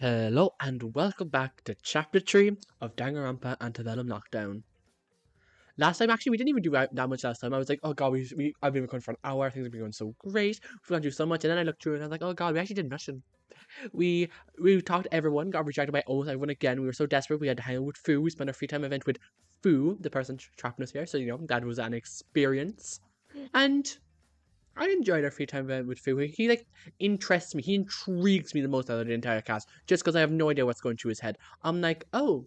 Hello and welcome back to Chapter 3 of Danganronpa Antebellum Lockdown. Last time, actually, we didn't even do that much last time. I was like, oh god, I've been recording for an hour, things have been going so great, we've gone through so much, and then I looked through and I was like, oh god, we actually did nothing. We talked to everyone, got rejected by almost everyone again, we were so desperate, we had to hang out with Fu, we spent our free time event with Fu, the person trapping us here, so that was an experience. And I enjoyed our free time event with Fu. He interests me. He intrigues me the most out of the entire cast, just because I have no idea what's going through his head. I'm like, oh,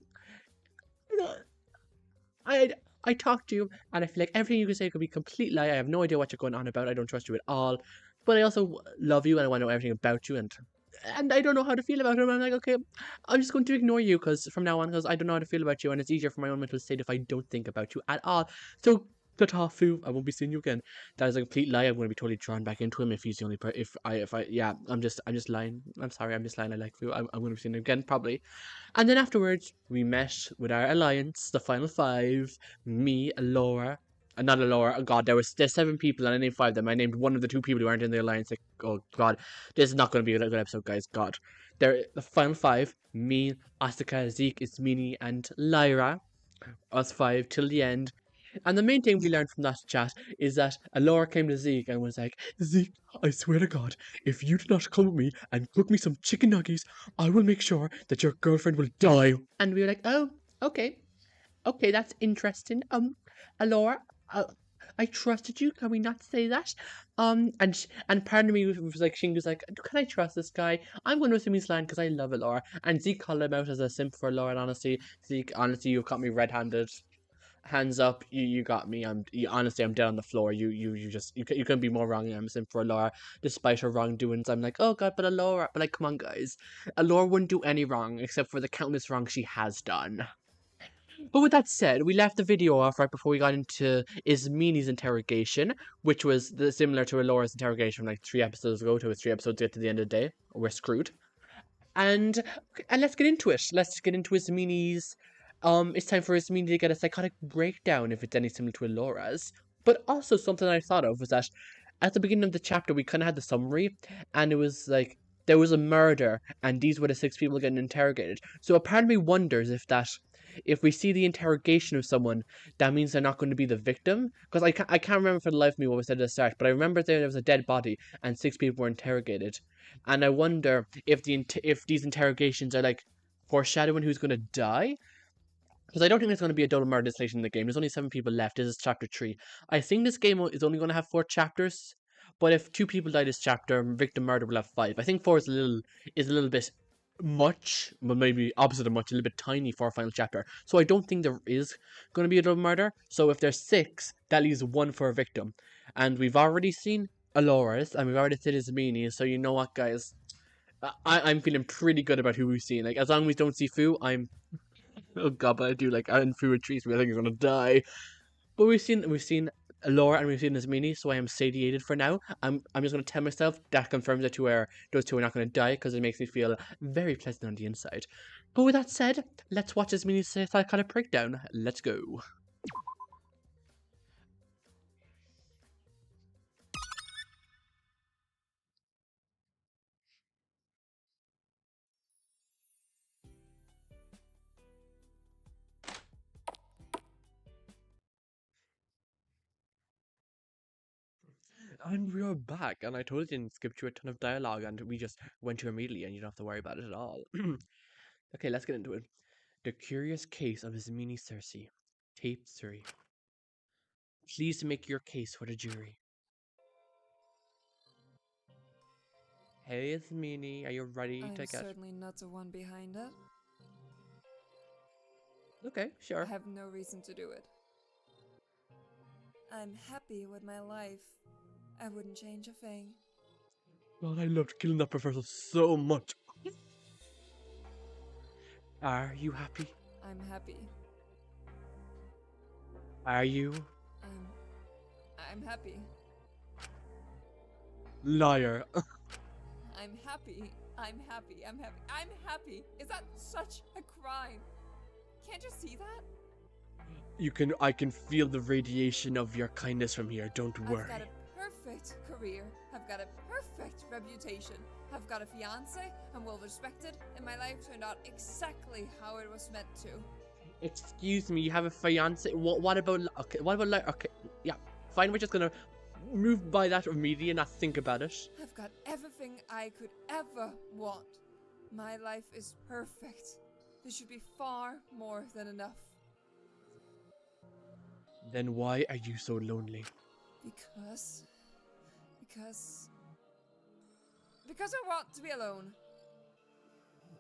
I I talked to you, and I feel like everything you can say could be a complete lie. I have no idea what you're going on about. I don't trust you at all. But I also love you, and I want to know everything about you, and I don't know how to feel about him. I'm like, okay, I'm just going to ignore you because from now on, because I don't know how to feel about you, and it's easier for my own mental state if I don't think about you at all. So, Fu, I won't be seeing you again. That is a complete lie. I'm going to be totally drawn back into him if he's the only yeah, I'm just lying. I'm sorry, I'm just lying. I like Fu. I'm going to be seeing him again probably. And then afterwards, we met with our alliance, the final five, me, Laura, not Laura. Oh God, there's 7 people, and I named 5 of them. I named one of the 2 people who aren't in the alliance. Like, oh God, this is not going to be a good episode, guys. God, they're the final 5: me, Asuka, Zeke, Ismini, and Lyra. Us 5 till the end. And the main thing we learned from that chat is that Laura came to Zeke and was like, Zeke, I swear to God, if you do not come with me and cook me some chicken nuggets, I will make sure that your girlfriend will die. And we were like, oh, okay. Okay, that's interesting. Laura, I trusted you. Can we not say that? And part of me was like, Shing was like, can I trust this guy? I'm going to assume he's lying because I love Laura. And Zeke called him out as a simp for Laura. And honestly, Zeke, honestly, you've caught me red-handed. Hands up, you got me. Honestly, I'm dead on the floor. You couldn't be more wrong. I'm simp for Laura, despite her wrongdoings. I'm like, oh God, but Laura, but like, come on, guys, Laura wouldn't do any wrong except for the countless wrongs she has done. But with that said, we left the video off right before we got into Ismini's interrogation, which was similar to Laura's interrogation from like 3 episodes ago. To 3 episodes to get to the end of the day, we're screwed. And let's get into it. Let's get into Ismini's. It's time for Ismini to get a psychotic breakdown if it's any similar to Laura's. But also something I thought of was that at the beginning of the chapter we kind of had the summary, and it was like there was a murder, and these were the 6 people getting interrogated. So a part of me wonders if we see the interrogation of someone, that means they're not going to be the victim. Because I can't remember for the life of me what was said at the start, but I remember there was a dead body and 6 people were interrogated. And I wonder if these interrogations are like foreshadowing who's going to die. Because I don't think there's going to be a double murder station in the game. There's only 7 people left. This is chapter 3. I think this game is only going to have 4 chapters. But if 2 people die this chapter, victim murder will have 5. I think 4 is a little bit much, but maybe opposite of much, a little bit tiny for a final chapter. So I don't think there is going to be a double murder. So if there's 6, that leaves 1 for a victim. And we've already seen Alora's, and we've already seen Ismini. So you know what, guys? I'm feeling pretty good about who we've seen. Like, as long as we don't see Fu, I'm... Oh god, but I do like and Fu and Trees, I think he's gonna die. But we've seen Laura and we've seen Ismini, so I am satiated for now. I'm just gonna tell myself that confirms that those 2 are not gonna die because it makes me feel very pleasant on the inside. But with that said, let's watch Ismini's psychotic breakdown. Let's go. And we are back, and I totally didn't skip through a ton of dialogue, and we just went to immediately, and you don't have to worry about it at all. Okay, let's get into it. The Curious Case of Ismini Cersei, Tape 3. Please make your case for the jury. Hey, Ismini, are you ready to I'm get... certainly not the one behind it. Okay, sure. I have no reason to do it. I'm happy with my life. I wouldn't change a thing. God, I loved killing that professor so much. Are you happy? I'm happy. Are you? I'm happy. Liar. I'm happy. I'm happy. I'm happy. I'm happy. Is that such a crime? Can't you see that? I can feel the radiation of your kindness from here, don't worry. I've got a perfect perfect career, have got a perfect reputation, have got a fiance, I'm well respected, and my life turned out exactly how it was meant to. Excuse me, you have a fiance? What about, okay, what about, like, okay, yeah, fine, we're just gonna move by that immediately and not think about it. I've got everything I could ever want. My life is perfect. This should be far more than enough. Then why are you so lonely? Because I want to be alone.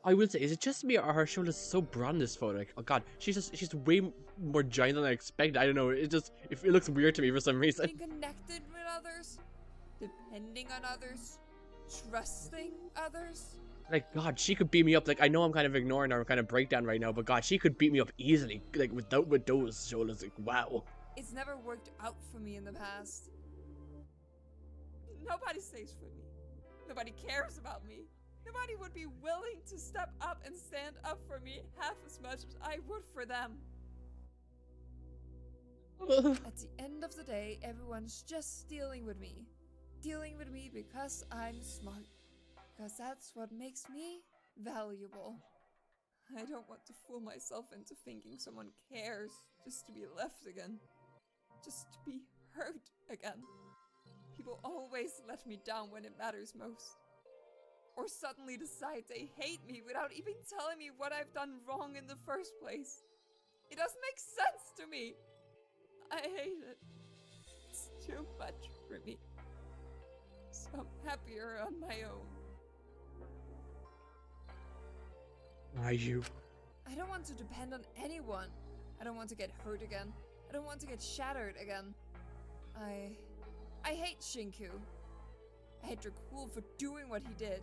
I will say, is it just me or her shoulders so broad in this photo? Like, oh god, she's way more giant than I expected. I don't know, it looks weird to me for some reason. Being connected with others, depending on others, trusting others. Like, god, she could beat me up. Like, I know I'm kind of ignoring her kind of breakdown right now, but god, she could beat me up easily. Like, with those shoulders. Like, wow. It's never worked out for me in the past. Nobody stays for me. Nobody cares about me. Nobody would be willing to step up and stand up for me half as much as I would for them. At the end of the day, everyone's just dealing with me. Dealing with me because I'm smart. Because that's what makes me valuable. I don't want to fool myself into thinking someone cares just to be left again. Just to be hurt again. People always let me down when it matters most. Or suddenly decide they hate me without even telling me what I've done wrong in the first place. It doesn't make sense to me. I hate it. It's too much for me. So I'm happier on my own. Are you? I don't want to depend on anyone. I don't want to get hurt again. I don't want to get shattered again. I hate Shinku. I hate Dracul for doing what he did.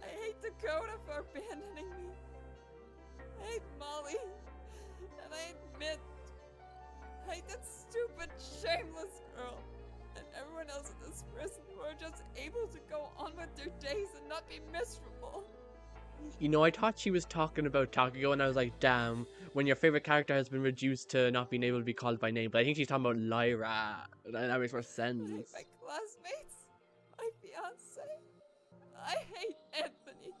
I hate Dakota for abandoning me. I hate Molly. And I admit, I hate that stupid, shameless girl. And everyone else in this prison who are just able to go on with their days and not be miserable. You know, I thought she was talking about Takugo, and I was like, damn, when your favorite character has been reduced to not being able to be called by name. But I think she's talking about Lyra. That makes more sense. I hate my classmates, my fiance. I hate Anthony.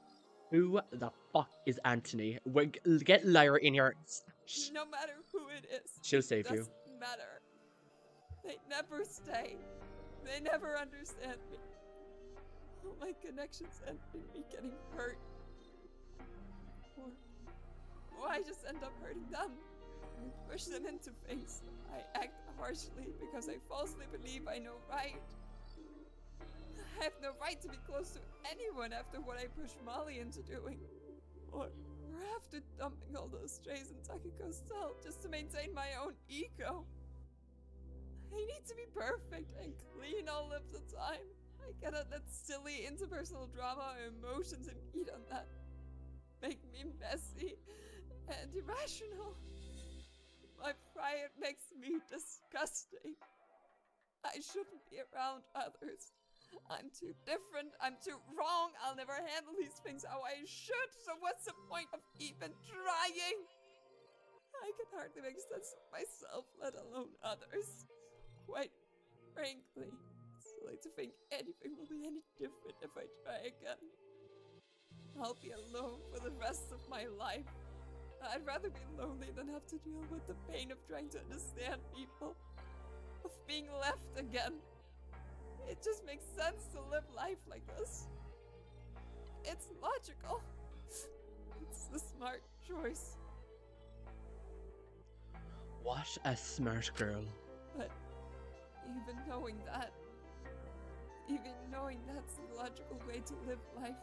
Who the fuck is Anthony? Get Lyra in here. No matter who it is, She'll save you. doesn't matter. They never stay. They never understand me. All my connections end in me getting hurt. Or I just end up hurting them. I push them into things. I act harshly because I falsely believe I know right. I have no right to be close to anyone after what I pushed Molly into doing. Or after dumping all those strays in Takiko's cell just to maintain my own ego. I need to be perfect and clean all of the time. I cannot let silly interpersonal drama or emotions impede on that. Make me messy and irrational. My pride makes me disgusting. I shouldn't be around others. I'm too different, I'm too wrong, I'll never handle these things how I should, so what's the point of even trying? I can hardly make sense of myself, let alone others. Quite frankly, it's silly to think anything will be any different if I try again. I'll be alone for the rest of my life. I'd rather be lonely than have to deal with the pain of trying to understand people, of being left again. It just makes sense to live life like this. It's logical. It's the smart choice. What a smart girl. But even knowing that's the logical way to live life,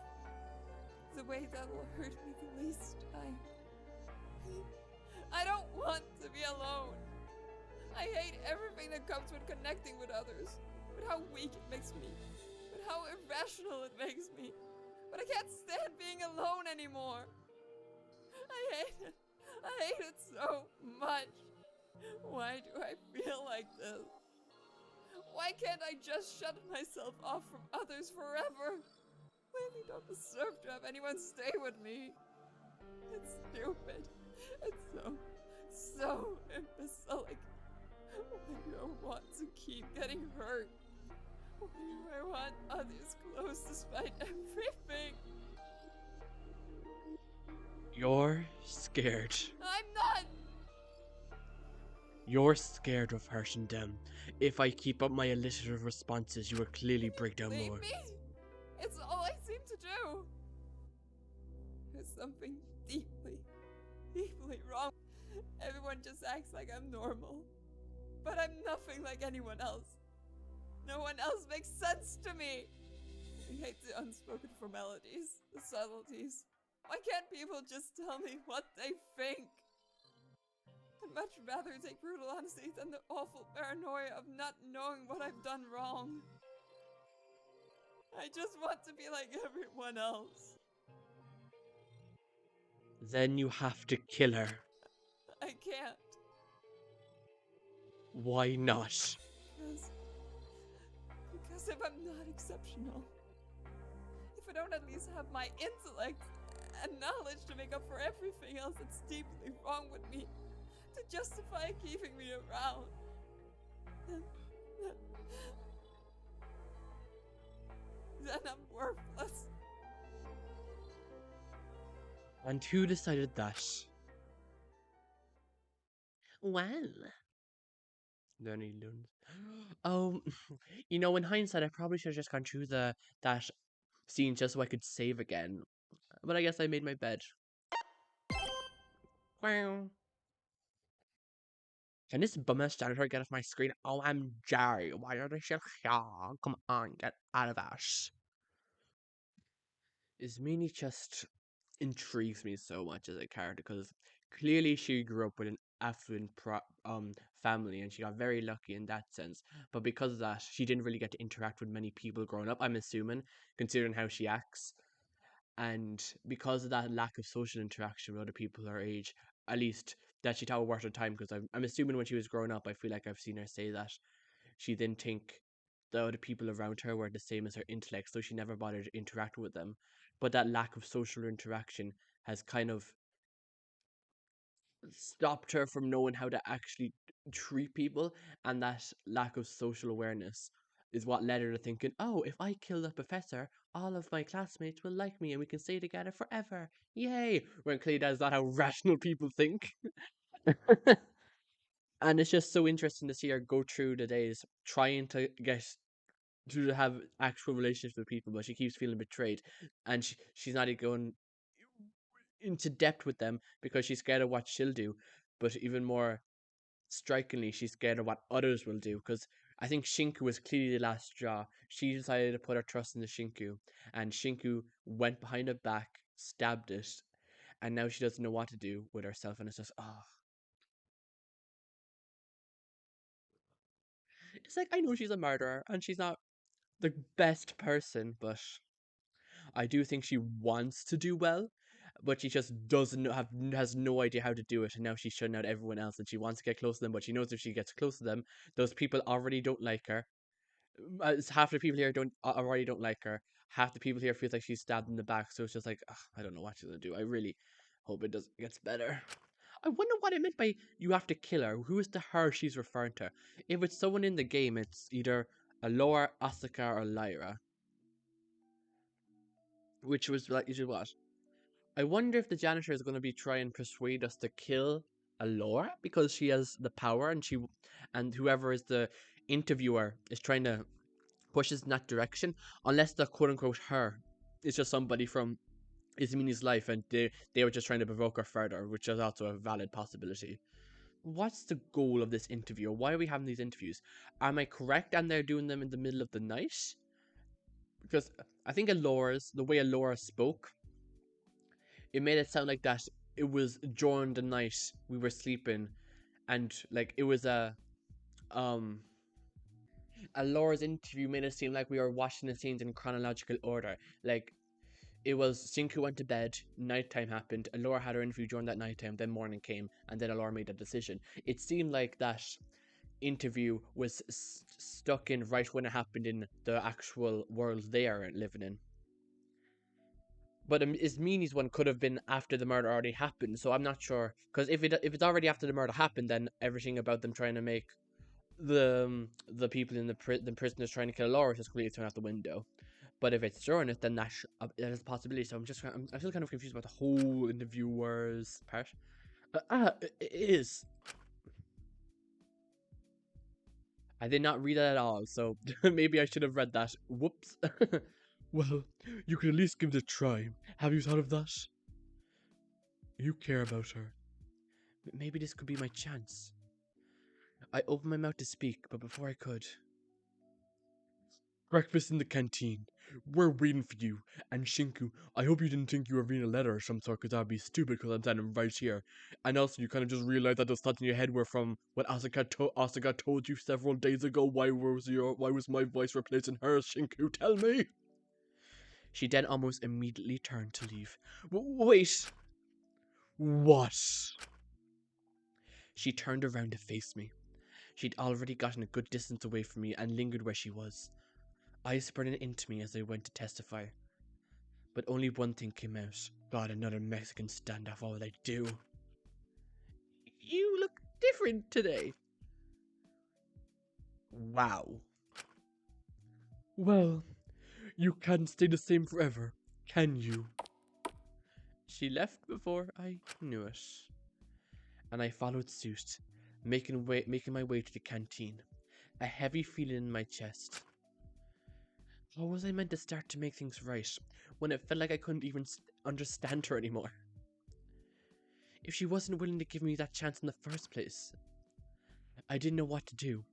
the way that will hurt me the least, I don't want to be alone. I hate everything that comes with connecting with others. But how weak it makes me. But how irrational it makes me. But I can't stand being alone anymore. I hate it. I hate it so much. Why do I feel like this? Why can't I just shut myself off from others forever? Clearly don't deserve to have anyone stay with me. It's stupid. It's so imbecilic. I don't want to keep getting hurt. Why do I want others close despite everything? You're scared. I'm not! You're scared of hurting them. If I keep up my alliterative responses, you will clearly break down Leave more. me! It's all I seem to do! There's something deeply, deeply wrong. Everyone just acts like I'm normal. But I'm nothing like anyone else. No one else makes sense to me! I hate the unspoken formalities, the subtleties. Why can't people just tell me what they think? I'd much rather take brutal honesty than the awful paranoia of not knowing what I've done wrong. I just want to be like everyone else. Then you have to kill her. I can't. Why not? Because if I'm not exceptional, if I don't at least have my intellect and knowledge to make up for everything else that's deeply wrong with me, to justify keeping me around, then I'm worthless. And who decided that? Well. Then he learns. Oh, you know, in hindsight, I probably should have just gone through that scene just so I could save again. But I guess I made my bed. Wow. Can this bum-ass janitor get off my screen? OMG, why are they still here? Come on, get out of us. Ismini just intrigues me so much as a character because clearly she grew up with an affluent family and she got very lucky in that sense. But because of that, she didn't really get to interact with many people growing up, I'm assuming, considering how she acts. And because of that lack of social interaction with other people her age, at least that she thought were worth her time, because I'm assuming when she was growing up, I feel like I've seen her say that she didn't think the other people around her were the same as her intellect, so she never bothered interacting with them. But that lack of social interaction has kind of stopped her from knowing how to actually treat people, and that lack of social awareness is what led her to thinking, oh, if I kill the professor, all of my classmates will like me and we can stay together forever. Yay! When clearly that is not how rational people think. And it's just so interesting to see her go through the days trying to get to have actual relationships with people, but she keeps feeling betrayed, and she's not even going into depth with them because she's scared of what she'll do. But even more strikingly, she's scared of what others will do, because I think Shinku was clearly the last straw. She decided to put her trust in the Shinku, and Shinku went behind her back, stabbed it, and now she doesn't know what to do with herself, and it's just, oh. It's like, I know she's a murderer, and she's not the best person, but I do think she wants to do well, but she just doesn't has no idea how to do it, and now she's shutting out everyone else, and she wants to get close to them, but she knows if she gets close to them, those people already don't like her. Half the people here already don't like her. Half the people here feels like she's stabbed in the back, so it's just like, ugh, I don't know what she's gonna do. I really hope it gets better. I wonder what it meant by you have to kill her. Who is the her she's referring to? If it's someone in the game, it's either Alora, Asuka, or Lyra. Which was like, you should what? I wonder if the janitor is going to be trying and persuade us to kill Alora because she has the power, and whoever is the interviewer is trying to push us in that direction. Unless the quote unquote her is just somebody from Izmini's life, and they were just trying to provoke her further, which is also a valid possibility. What's the goal of this interview? Why are we having these interviews? Am I correct? And they're doing them in the middle of the night? Because I think the way Alora spoke, it made it sound like that it was during the night we were sleeping, and like it was um Laura's interview made it seem like we were watching the scenes in chronological order. Like it was Shinku went to bed, nighttime happened, Laura had her interview during that nighttime, then morning came, and then Laura made a decision. It seemed like that interview was stuck in right when it happened in the actual world they are living in. But Ismini's one could have been after the murder already happened, so I'm not sure. Because if it's already after the murder happened, then everything about them trying to make the people in the prisoners trying to kill Laura just completely thrown out the window. But if it's Jordan, then that is a possibility. So I'm still kind of confused about the whole interviewers part. It is. I did not read that at all, so maybe I should have read that. Whoops. Well, you could at least give it a try. Have you thought of that? You care about her. Maybe this could be my chance. I opened my mouth to speak, but before I could. Breakfast in the canteen. We're waiting for you. And Shinku, I hope you didn't think you were reading a letter of some sort, because that'd be stupid, because I'm standing right here. And also, you kind of just realized that those thoughts in your head were from what Asuga told you several days ago. Why was my voice replacing hers, Shinku? Tell me! She then almost immediately turned to leave. Wait! What? She turned around to face me. She'd already gotten a good distance away from me and lingered where she was. Eyes burning into me as I went to testify. But only one thing came out. God, another Mexican standoff, what would I do? You look different today. Wow. Well, you can't stay the same forever, can you? She left before I knew it. And I followed suit, making my way to the canteen, a heavy feeling in my chest. How was I meant to start to make things right when it felt like I couldn't even understand her anymore? If she wasn't willing to give me that chance in the first place, I didn't know what to do.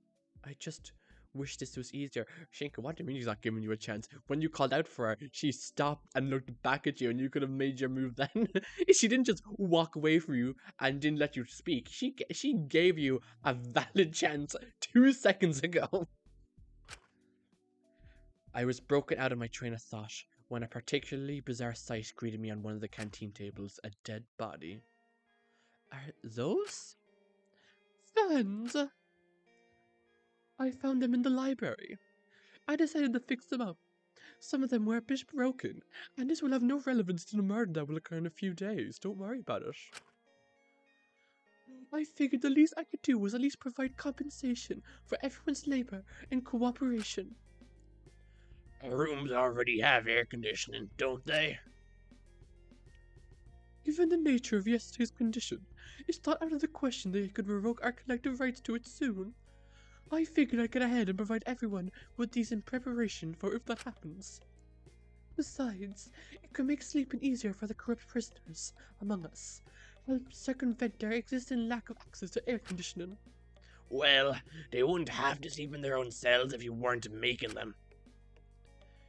I just wish this was easier. Shinka, what do you mean she's not giving you a chance? When you called out for her, she stopped and looked back at you and you could have made your move then. She didn't just walk away from you and didn't let you speak. She gave you a valid chance 2 seconds ago. I was broken out of my train of thought when a particularly bizarre sight greeted me on one of the canteen tables, a dead body. Are those fans? I found them in the library. I decided to fix them up. Some of them were a bit broken, and this will have no relevance to the murder that will occur in a few days. Don't worry about it. I figured the least I could do was at least provide compensation for everyone's labor and cooperation. Rooms already have air conditioning, don't they? Given the nature of yesterday's condition, it's not out of the question that you could revoke our collective rights to it soon. I figured I'd get ahead and provide everyone with these in preparation for if that happens. Besides, it could make sleeping easier for the corrupt prisoners among us, help circumvent their existing lack of access to air conditioning. Well, they wouldn't have to sleep in their own cells if you weren't making them.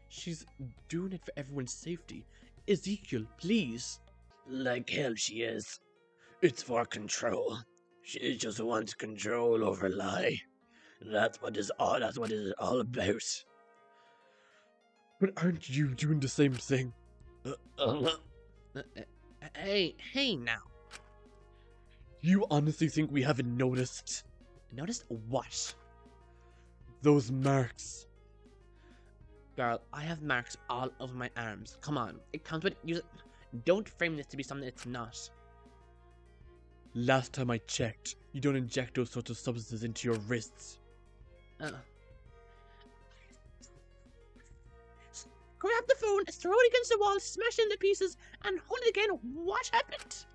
She's doing it for everyone's safety. Ezekiel, please. Like hell she is. It's for control. She just wants control over Lai. That's what it's all about. But aren't you doing the same thing? Hey now. You honestly think we haven't noticed? Noticed what? Those marks. Girl, I have marks all over my arms. Come on, it comes with you. Don't frame this to be something it's not. Last time I checked, you don't inject those sorts of substances into your wrists. Grab the phone, throw it against the wall, smash it into pieces, and hold it again. What happened?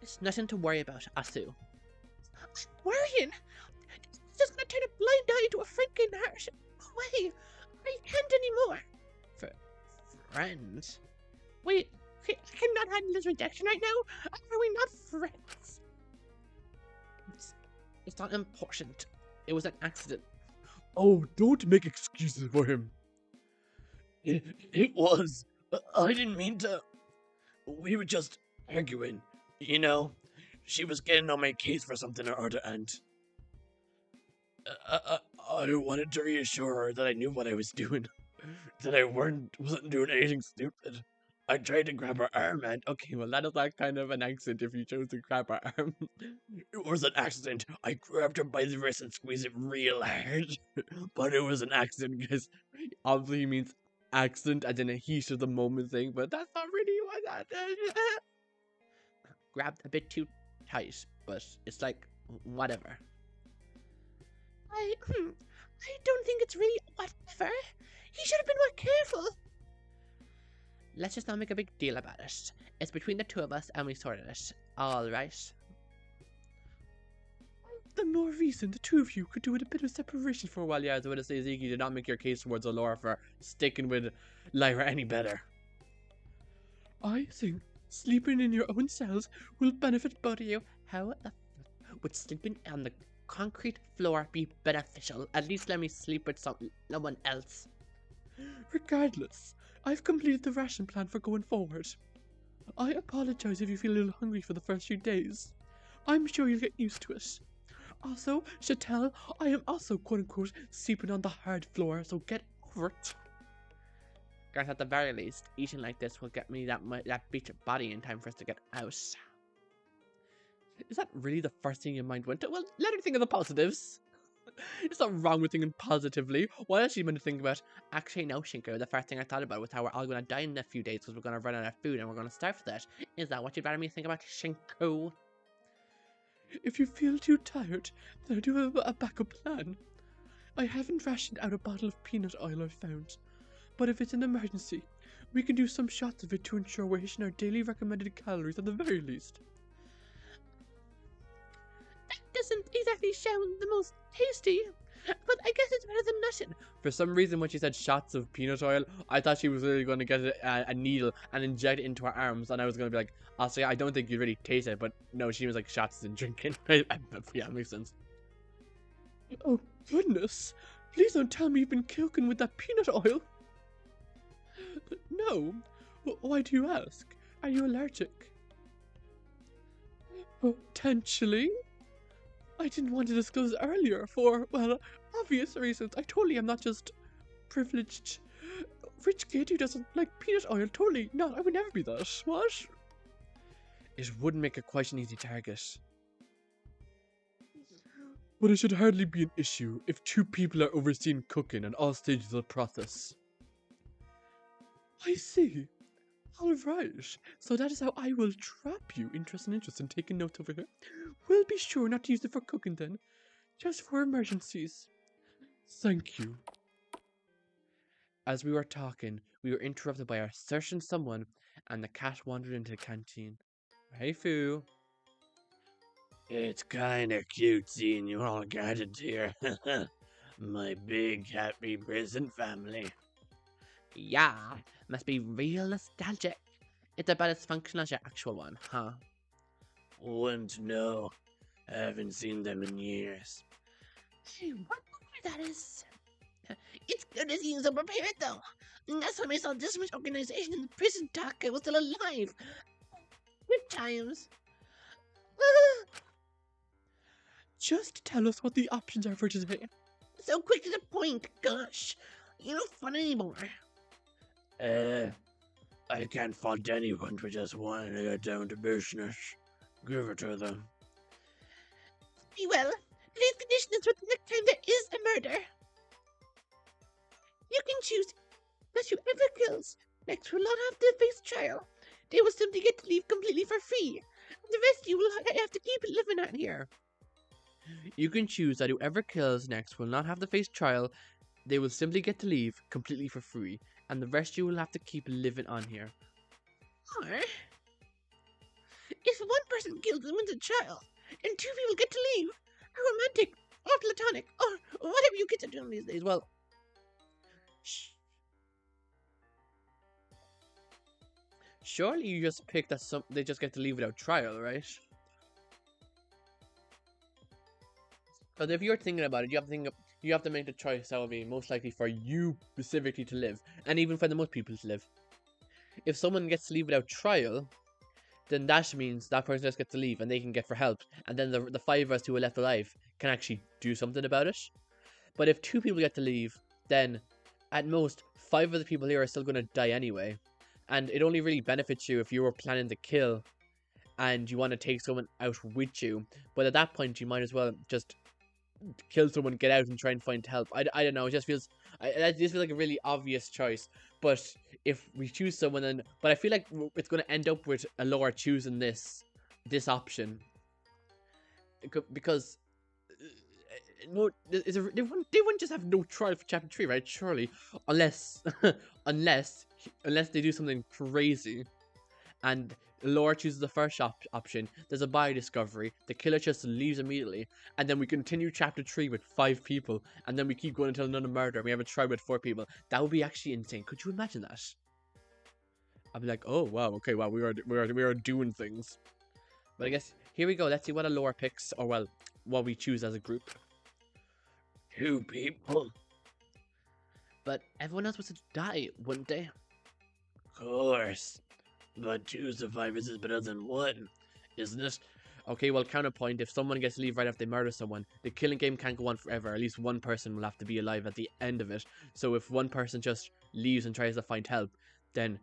It's nothing to worry about, Asu. Worrying? It's just gonna turn a blind eye into a freaking heart. Wait, I can't anymore. Friends? Wait, I cannot handle this rejection right now. Are we not friends? It's not important. It was an accident. Oh, don't make excuses for him. It was. I didn't mean to. We were just arguing, you know? She was getting on my case for something or other, and I wanted to reassure her that I knew what I was doing, that I wasn't doing anything stupid. I tried to grab her arm, and Okay, well that is not kind of an accident if you chose to grab her arm. it was an accident. I grabbed her by the wrist and squeezed it real hard, but it was an accident. Because obviously he means accident as in a heat of the moment thing, but that's not really what that is. Grabbed a bit too tight, but it's like, whatever. I don't think it's really whatever. He should have been more careful. Let's just not make a big deal about it. It's between the two of us and we sorted it. Alright. The more reason the two of you could do with a bit of separation for a while. Yeah, I was going to say, Ziggy did not make your case towards Allura for sticking with Lyra any better. I think sleeping in your own cells will benefit both of you. How the f would sleeping on the concrete floor be beneficial? At least let me sleep with someone else. Regardless, I've completed the ration plan for going forward. I apologize if you feel a little hungry for the first few days. I'm sure you'll get used to it. Also, Chattel, I am also quote-unquote sleeping on the hard floor, so get over it. Guys, at the very least, eating like this will get me that beat body in time for us to get out. Is that really the first thing your mind went to? Well, let her think of the positives. It's not wrong with thinking positively. What else are you meant to think about? Actually, no, Shinko. The first thing I thought about was how we're all going to die in a few days because we're going to run out of food and we're going to starve to death. Is that what you'd rather me think about, Shinko? If you feel too tired, then I do have a backup plan. I haven't rationed out a bottle of peanut oil I've found, but if it's an emergency, we can do some shots of it to ensure we're hitting our daily recommended calories at the very least. That doesn't exactly sound the most tasty, but I guess it's better than nothing. For some reason, when she said shots of peanut oil, I thought she was really going to get a needle and inject it into her arms, and I was going to be like, I'll say, I don't think you really taste it, but no, she was like, shots and drinking. Yeah, it makes sense. Oh, goodness. Please don't tell me you've been cooking with that peanut oil. No. Why do you ask? Are you allergic? Potentially. I didn't want to disclose earlier for, well, obvious reasons. I totally am not just privileged rich kid who doesn't like peanut oil. Totally not. I would never be that. What? It would make it quite an easy target. But it should hardly be an issue if two people are overseeing cooking at all stages of the process. I see. Alright, so that is how I will trap you. Interesting, taking notes over here. We'll be sure not to use it for cooking then. Just for emergencies. Thank you. As we were talking, we were interrupted by our certain someone, and the cat wandered into the canteen. Hey, Foo. It's kinda cute seeing you all gathered here. My big happy prison family. Yeah, must be real nostalgic. It's about as functional as your actual one, huh? Wouldn't know. Haven't seen them in years. I wonder where that is. It's good to see you so prepared, though. Last time I saw this much organization in the prison dock, I was still alive. Good times. Just tell us what the options are for today. So quick to the point, gosh. You're not fun anymore. I can't fault anyone for just wanting to get down to business. Give it to them. Well, today's condition is for the next time there is a murder. You can choose that whoever kills next will not have to face trial. They will simply get to leave completely for free. The rest you will have to keep living out here. You can choose that whoever kills next will not have to face trial. They will simply get to leave completely for free, and the rest you will have to keep living on here. Or, if one person kills and wins a trial, and two people get to leave, a romantic or platonic or whatever you kids are doing these days. Well, surely you just pick that they just get to leave without trial, right? Because if you're thinking about it, you have to make the choice that will be most likely for you specifically to live, and even for the most people to live. If someone gets to leave without trial, then that means that person just gets to leave and they can get for help, and then the 5 of us who are left alive can actually do something about it. But if 2 people get to leave, then at most 5 of the people here are still going to die anyway, and it only really benefits you if you were planning to kill and you want to take someone out with you. But at that point, you might as well just kill someone, get out, and try and find help. I don't know. It just feels like a really obvious choice. But if we choose someone, then I feel like it's going to end up with Allura choosing this option, because no, they wouldn't just have no trial for chapter 3, right? Surely, unless, unless, unless they do something crazy, and Laura chooses the first option. There's a bio discovery. The killer just leaves immediately, and then we continue chapter 3 with 5 people, and then we keep going until another murder. And we have a trial with 4 people. That would be actually insane. Could you imagine that? I'd be like, oh wow, okay, wow, we are doing things. But I guess here we go. Let's see what a Laura picks, or well, what we choose as a group. 2 people. But everyone else was to die, wouldn't they? Of course. But 2 survivors is better than 1, isn't it? Okay, well, counterpoint, if someone gets to leave right after they murder someone, the killing game can't go on forever. At least one person will have to be alive at the end of it. So if one person just leaves and tries to find help, then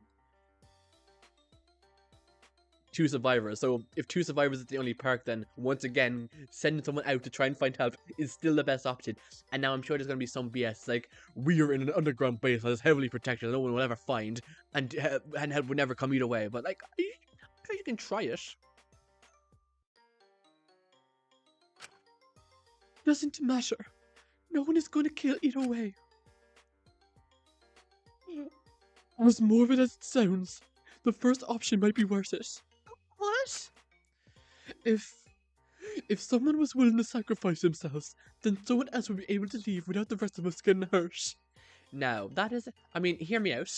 2 survivors. So if 2 survivors is the only perk, then once again, sending someone out to try and find help is still the best option. And now I'm sure there's going to be some BS, like, we are in an underground base that is heavily protected, no one will ever find, and help would never come either way. But, like, I'm sure you can try it. Doesn't matter. No one is going to kill either way. As morbid as it sounds, the first option might be worth it. What? If someone was willing to sacrifice themselves, then someone else would be able to leave without the rest of us getting hurt. Now, that is... I mean, hear me out.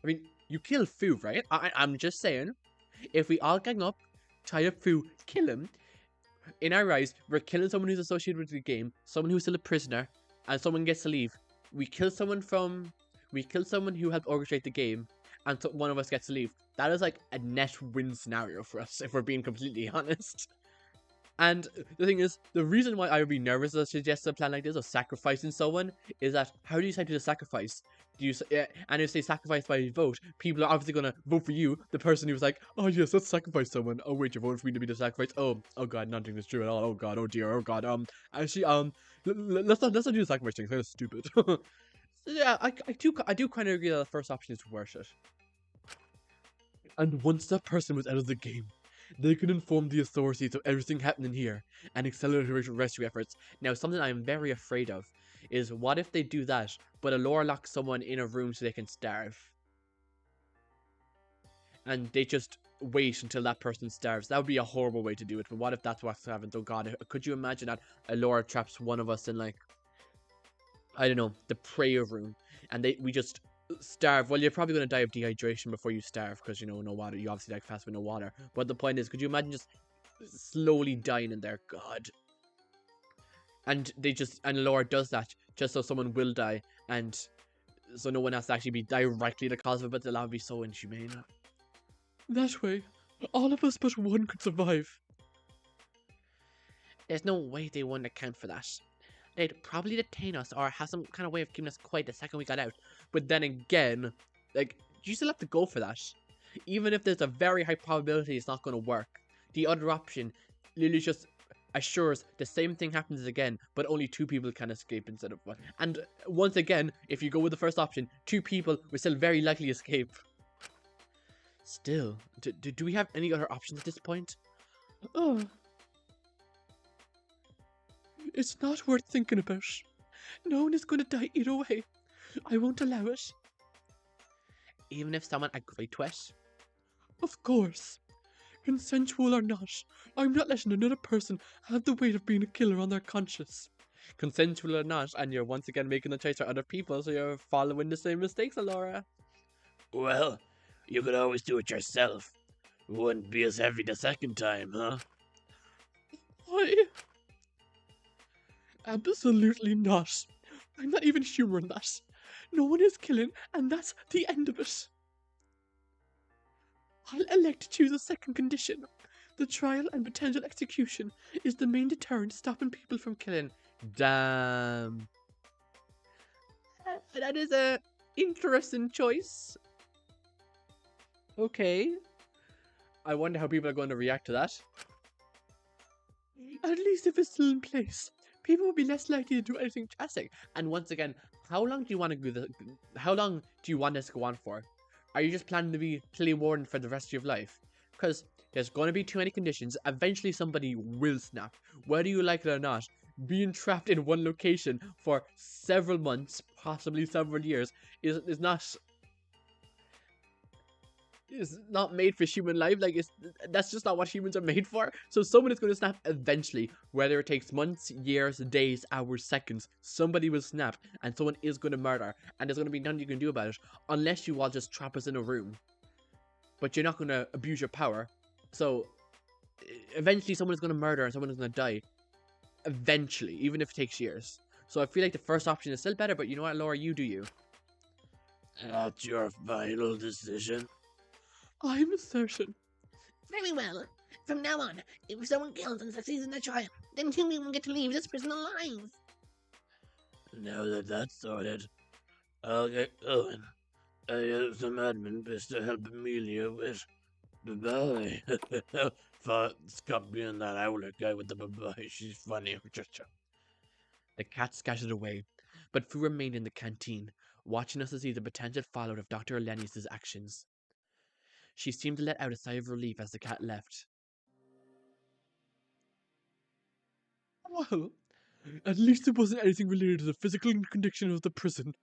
I mean, you kill Fu, right? I'm just saying. If we all gang up, tie up Fu, kill him, in our eyes, we're killing someone who's associated with the game, someone who's still a prisoner, and someone gets to leave. We kill someone who helped orchestrate the game, and so one of us gets to leave. That is like a net win scenario for us, if we're being completely honest. And the thing is, the reason why I would be nervous to suggest a plan like this of sacrificing someone is that how do you decide to sacrifice? Do you and if they sacrifice by vote, people are obviously gonna vote for you, the person who's like, oh yes, let's sacrifice someone. Oh wait, you're voting for me to be the sacrifice. Oh god, nothing is true at all. Oh god, oh dear, oh god. Actually, let's not do the sacrifice thing. It's kind of stupid. So, yeah, I do kind of agree that the first option is worth it. And once that person was out of the game, they can inform the authorities of everything happening here and accelerate rescue efforts. Now, something I'm very afraid of is what if they do that, but Allura locks someone in a room so they can starve? And they just wait until that person starves. That would be a horrible way to do it, but what if that's what's happened? Oh god, could you imagine that Allura traps one of us in, like, I don't know, the prayer room, and we just starve? Well, you're probably going to die of dehydration before you starve, because, you know, no water. You obviously die fast with no water. But the point is, could you imagine just slowly dying in there? God. And Laura does that just so someone will die, and so no one has to actually be directly the cause of it, but that would be so inhumane. That way, all of us but one could survive. There's no way they wouldn't account for that. They'd probably detain us or have some kind of way of keeping us quiet the second we got out. But then again, like, you still have to go for that. Even if there's a very high probability it's not going to work. The other option literally just assures the same thing happens again, but only 2 people can escape instead of 1. And once again, if you go with the first option, 2 people will still very likely escape. Still, do we have any other options at this point? Oh. It's not worth thinking about. No one is going to die either way. I won't allow it. Even if someone agreed to it? Of course. Consensual or not, I'm not letting another person have the weight of being a killer on their conscience. Consensual or not, and you're once again making a choice for other people, so you're following the same mistakes, Allura. Well, you could always do it yourself. Wouldn't be as heavy the second time, huh? Why? Absolutely not. I'm not even humoring that. No one is killing, and that's the end of it. I'll elect to choose a second condition. The trial and potential execution is the main deterrent stopping people from killing. Damn. That is a interesting choice. Okay. I wonder how people are going to react to that. At least if it's still in place, people will be less likely to do anything drastic. And once again, how long do you want to do this? How long do you want this to go on for? Are you just planning to be Tilly Warden for the rest of your life? Because there's going to be too many conditions. Eventually somebody will snap. Whether you like it or not, being trapped in one location for several months, possibly several years, is not made for human life. Like, that's just not what humans are made for. So someone is going to snap eventually, whether it takes months, years, days, hours, seconds. Somebody will snap, and someone is going to murder, and there's going to be nothing you can do about it, unless you all just trap us in a room. But you're not going to abuse your power. So eventually someone is going to murder and someone is going to die. Eventually, even if it takes years. So I feel like the first option is still better, but you know what, Laura, you do you. That's your final decision. I'm certain. Very well. From now on, if someone kills and succeeds in the trial, then Huey won't get to leave this prison alive. Now that that's sorted, I'll get going. I have some admin bits to help Amelia with. Bye-bye. Stop being that owlet guy with the bye-bye. She's funny. The cat scattered away, but Fu remained in the canteen, watching us to see the potential fallout of Dr. Elenius' actions. She seemed to let out a sigh of relief as the cat left. Well, at least it wasn't anything related to the physical condition of the prison.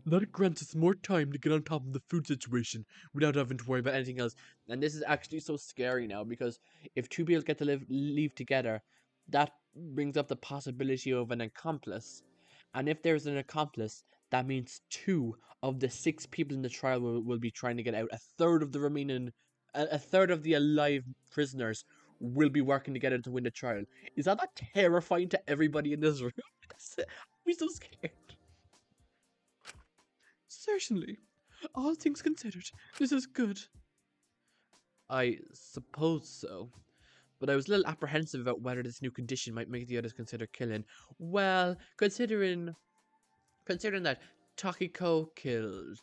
That grants us more time to get on top of the food situation without having to worry about anything else. And this is actually so scary now, because if two people get to leave together, that brings up the possibility of an accomplice. And if there's an accomplice, that means 2 of the 6 people in the trial will be trying to get out. A third of the remaining, a third of the alive prisoners will be working together to win the trial. Is that not terrifying to everybody in this room? I'm so scared. Certainly. All things considered, this is good. I suppose so. But I was a little apprehensive about whether this new condition might make the others consider killing. Well, considering that Takiko killed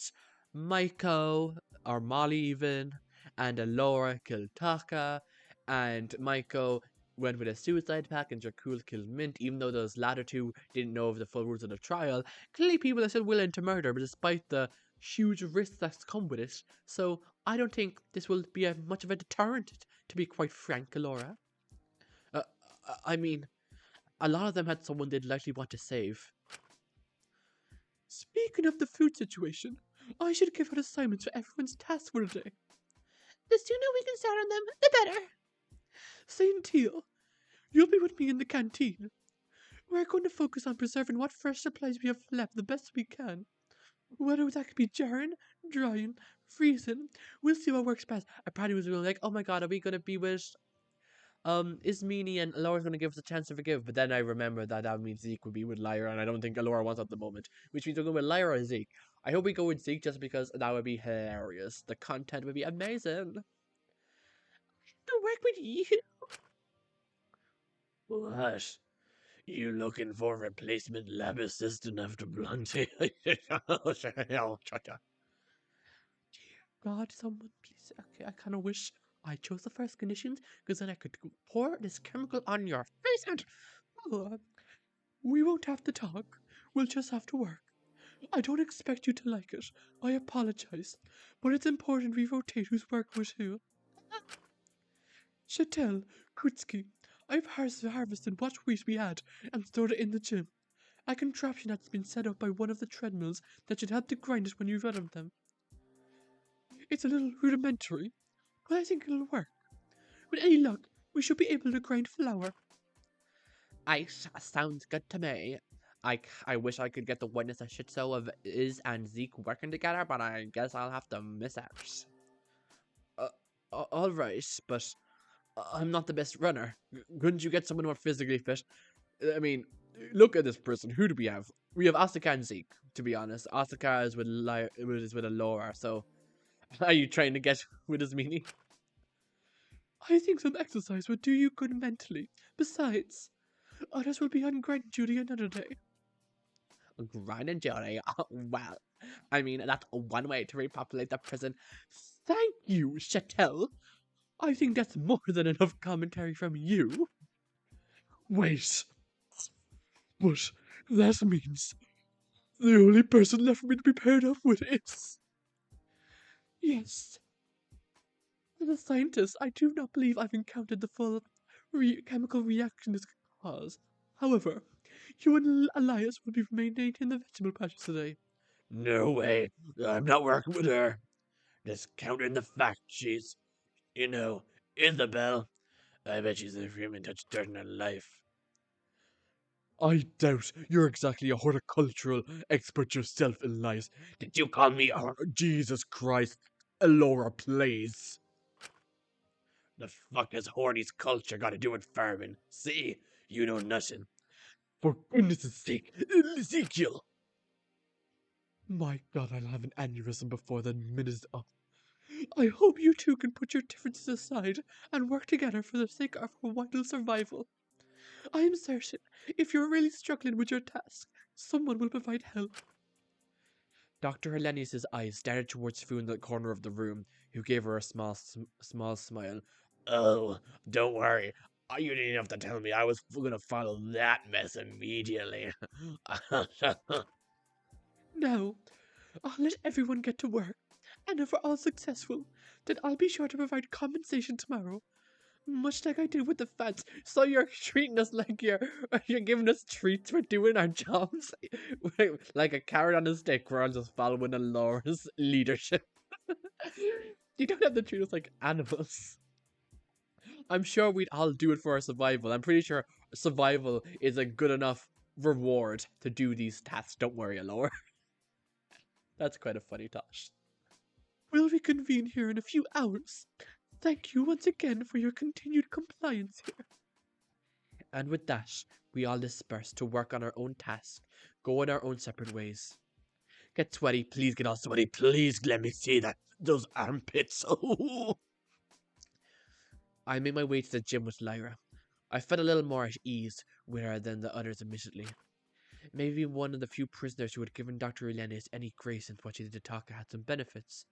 Maiko, or Molly even, and Laura killed Taka, and Maiko went with a suicide pact, and Jakul killed Mint, even though those latter two didn't know of the full rules of the trial. Clearly people are still willing to murder, but despite the huge risks that's come with it. So I don't think this will be much of a deterrent, to be quite frank, Laura. I mean, a lot of them had someone they'd likely want to save. Speaking of the food situation, I should give out assignments for everyone's tasks for the day. The sooner we can start on them, the better. Same deal. You'll be with me in the canteen. We're going to focus on preserving what fresh supplies we have left the best we can. Whether that could be jarring, drying, freezing, we'll see what works best. I probably was going like, oh my god, are we going to be with Ismini and Laura's going to give us a chance to forgive, but then I remember that means Zeke would be with Lyra, and I don't think Laura wants at the moment, which means we're going with Lyra or Zeke. I hope we go with Zeke just because that would be hilarious. The content would be amazing. To work with you. What? You looking for a replacement lab assistant after Blondie? God, someone please. Okay, I kind of wish I chose the first conditions, because then I could pour this chemical on your face and... we won't have to talk. We'll just have to work. I don't expect you to like it. I apologize. But it's important we rotate who's working with who. Chatel, Kutsky, I've harvested what wheat we had and stored it in the gym. A contraption that's been set up by one of the treadmills that should help to grind it when you run on them. It's a little rudimentary, but I think it'll work. With any luck, we should be able to grind flour. Sounds good to me. I wish I could get the witness a shit show of Iz and Zeke working together, but I guess I'll have to miss out. Alright, but I'm not the best runner. Couldn't you get someone more physically fit? I mean, look at this person. Who do we have? We have Asuka and Zeke, to be honest. Asuka is with a Laura, so... Are you trying to get with his meaning? I think some exercise would do you good mentally. Besides, others will be on grind duty another day. Grind duty? Well, I mean, that's one way to repopulate the prison. Thank you, Chatel. I think that's more than enough commentary from you. Wait. But that means the only person left for me to be paired up with is... Yes. As a scientist, I do not believe I've encountered the full chemical reaction this could cause. However, you and Elias will be remaining in the vegetable patch today. No way. I'm not working with her. Discounting the fact she's, you know, Isabel. I bet she's never even touched dirt in her life. I doubt you're exactly a horticultural expert yourself, Elias. Did you call me a Jesus Christ. Elora, please. The fuck has Horny's culture got to do with farming? See, you know nothing. For goodness sake, Ezekiel! My God, I'll have an aneurysm before the minute is up. I hope you two can put your differences aside and work together for the sake of our vital survival. I am certain, if you're really struggling with your task, someone will provide help. Dr. Hellenius' eyes darted towards Fu in the corner of the room, who gave her a small smile. Oh, don't worry. You didn't have to tell me I was gonna follow that mess immediately. Now, I'll let everyone get to work, and if we're all successful, then I'll be sure to provide compensation tomorrow. Much like I did with the fats, so you're treating us like you're giving us treats for doing our jobs, like a carrot on a stick. We're all just following Alora's leadership. You don't have to treat us like animals. I'm sure we'd all do it for our survival. I'm pretty sure survival is a good enough reward to do these tasks. Don't worry, Alora. That's quite a funny tosh. We'll reconvene here in a few hours. Thank you once again for your continued compliance here. And with that, we all disperse to work on our own task, go in our own separate ways. Get sweaty, please get all sweaty. Please let me see those armpits. Oh. I made my way to the gym with Lyra. I felt a little more at ease with her than the others admittedly. Maybe one of the few prisoners who had given Dr. Elenis any grace in what she did to Taka had some benefits.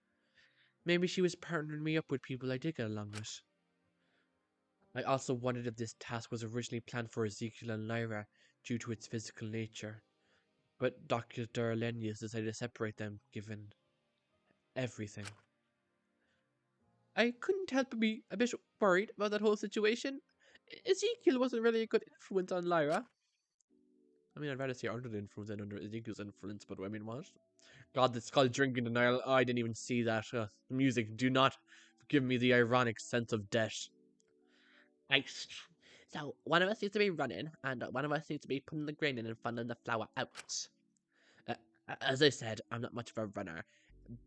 Maybe she was partnering me up with people I did get along with. I also wondered if this task was originally planned for Ezekiel and Lyra due to its physical nature, but Dr. Elenius decided to separate them given everything. I couldn't help but be a bit worried about that whole situation. Ezekiel wasn't really a good influence on Lyra. I mean, I'd rather see her under the influence than under Ezekiel's influence, but I mean, what? God, it's called drinking denial. I didn't even see that. The music, do not give me the ironic sense of death. Right. So, one of us needs to be running, and one of us needs to be putting the grain in and funneling the flour out. As I said, I'm not much of a runner.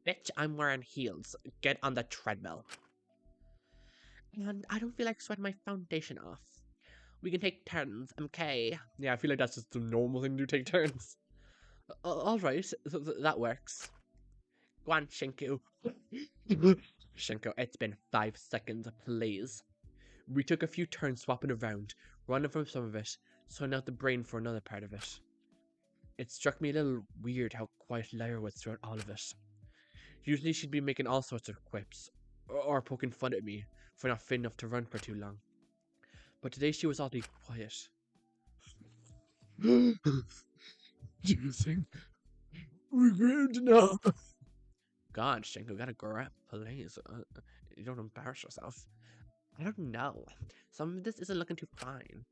Bitch, I'm wearing heels. Get on the treadmill. And I don't feel like sweating my foundation off. We can take turns, okay? Yeah, I feel like that's just the normal thing to do, take turns. Alright, that works. Go on, Shinku. Shinku, it's been 5 seconds, please. We took a few turns swapping around, running from some of it, sorting out the brain for another part of it. It struck me a little weird how quiet Lyra was throughout all of it. Usually she'd be making all sorts of quips, or poking fun at me for not fit enough to run for too long. But today she was oddly quiet. Do you think we're groomed enough? God, Shinko, gotta grow up, please. You don't embarrass yourself. I don't know. Some of this isn't looking too fine.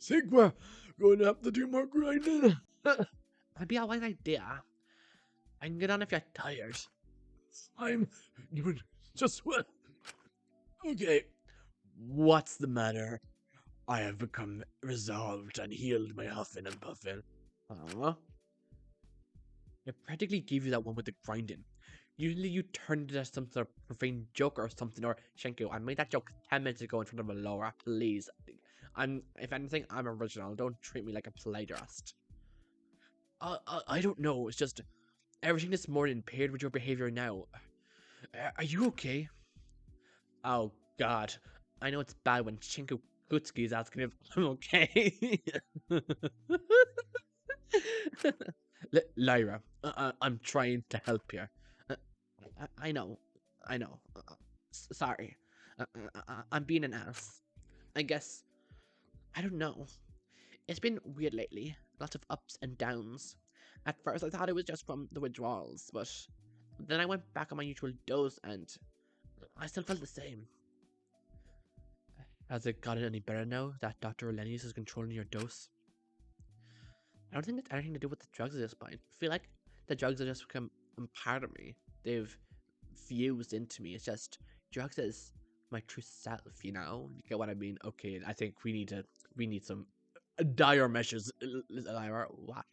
Think we're going to have to do more grinding? Might be a wise idea. I can get on if you're tired. I'm doing just what? Okay. What's the matter? I have become resolved and healed my huffing and puffing. Huh? I practically gave you that one with the grinding. Usually you turned it as some sort of profane joke or something, or Shenku, I made that joke 10 minutes ago in front of Laura, please. If anything, I'm original. Don't treat me like a plagiarist. I don't know. It's just everything this morning paired with your behavior now. Are you okay? Oh God, I know it's bad when Shinku Kutsuki is asking if I'm okay. Lyra, I'm trying to help you. I know. Sorry. I'm being an ass. I guess. I don't know. It's been weird lately. Lots of ups and downs. At first, I thought it was just from the withdrawals, but then I went back on my usual dose and I still felt the same. Has it gotten any better now that Dr. Lennius is controlling your dose? I don't think it's anything to do with the drugs at this point. I feel like the drugs have just become a part of me. They've fused into me. It's just drugs is my true self, you know? You get what I mean? Okay, I think we need some dire measures. Lyra, what?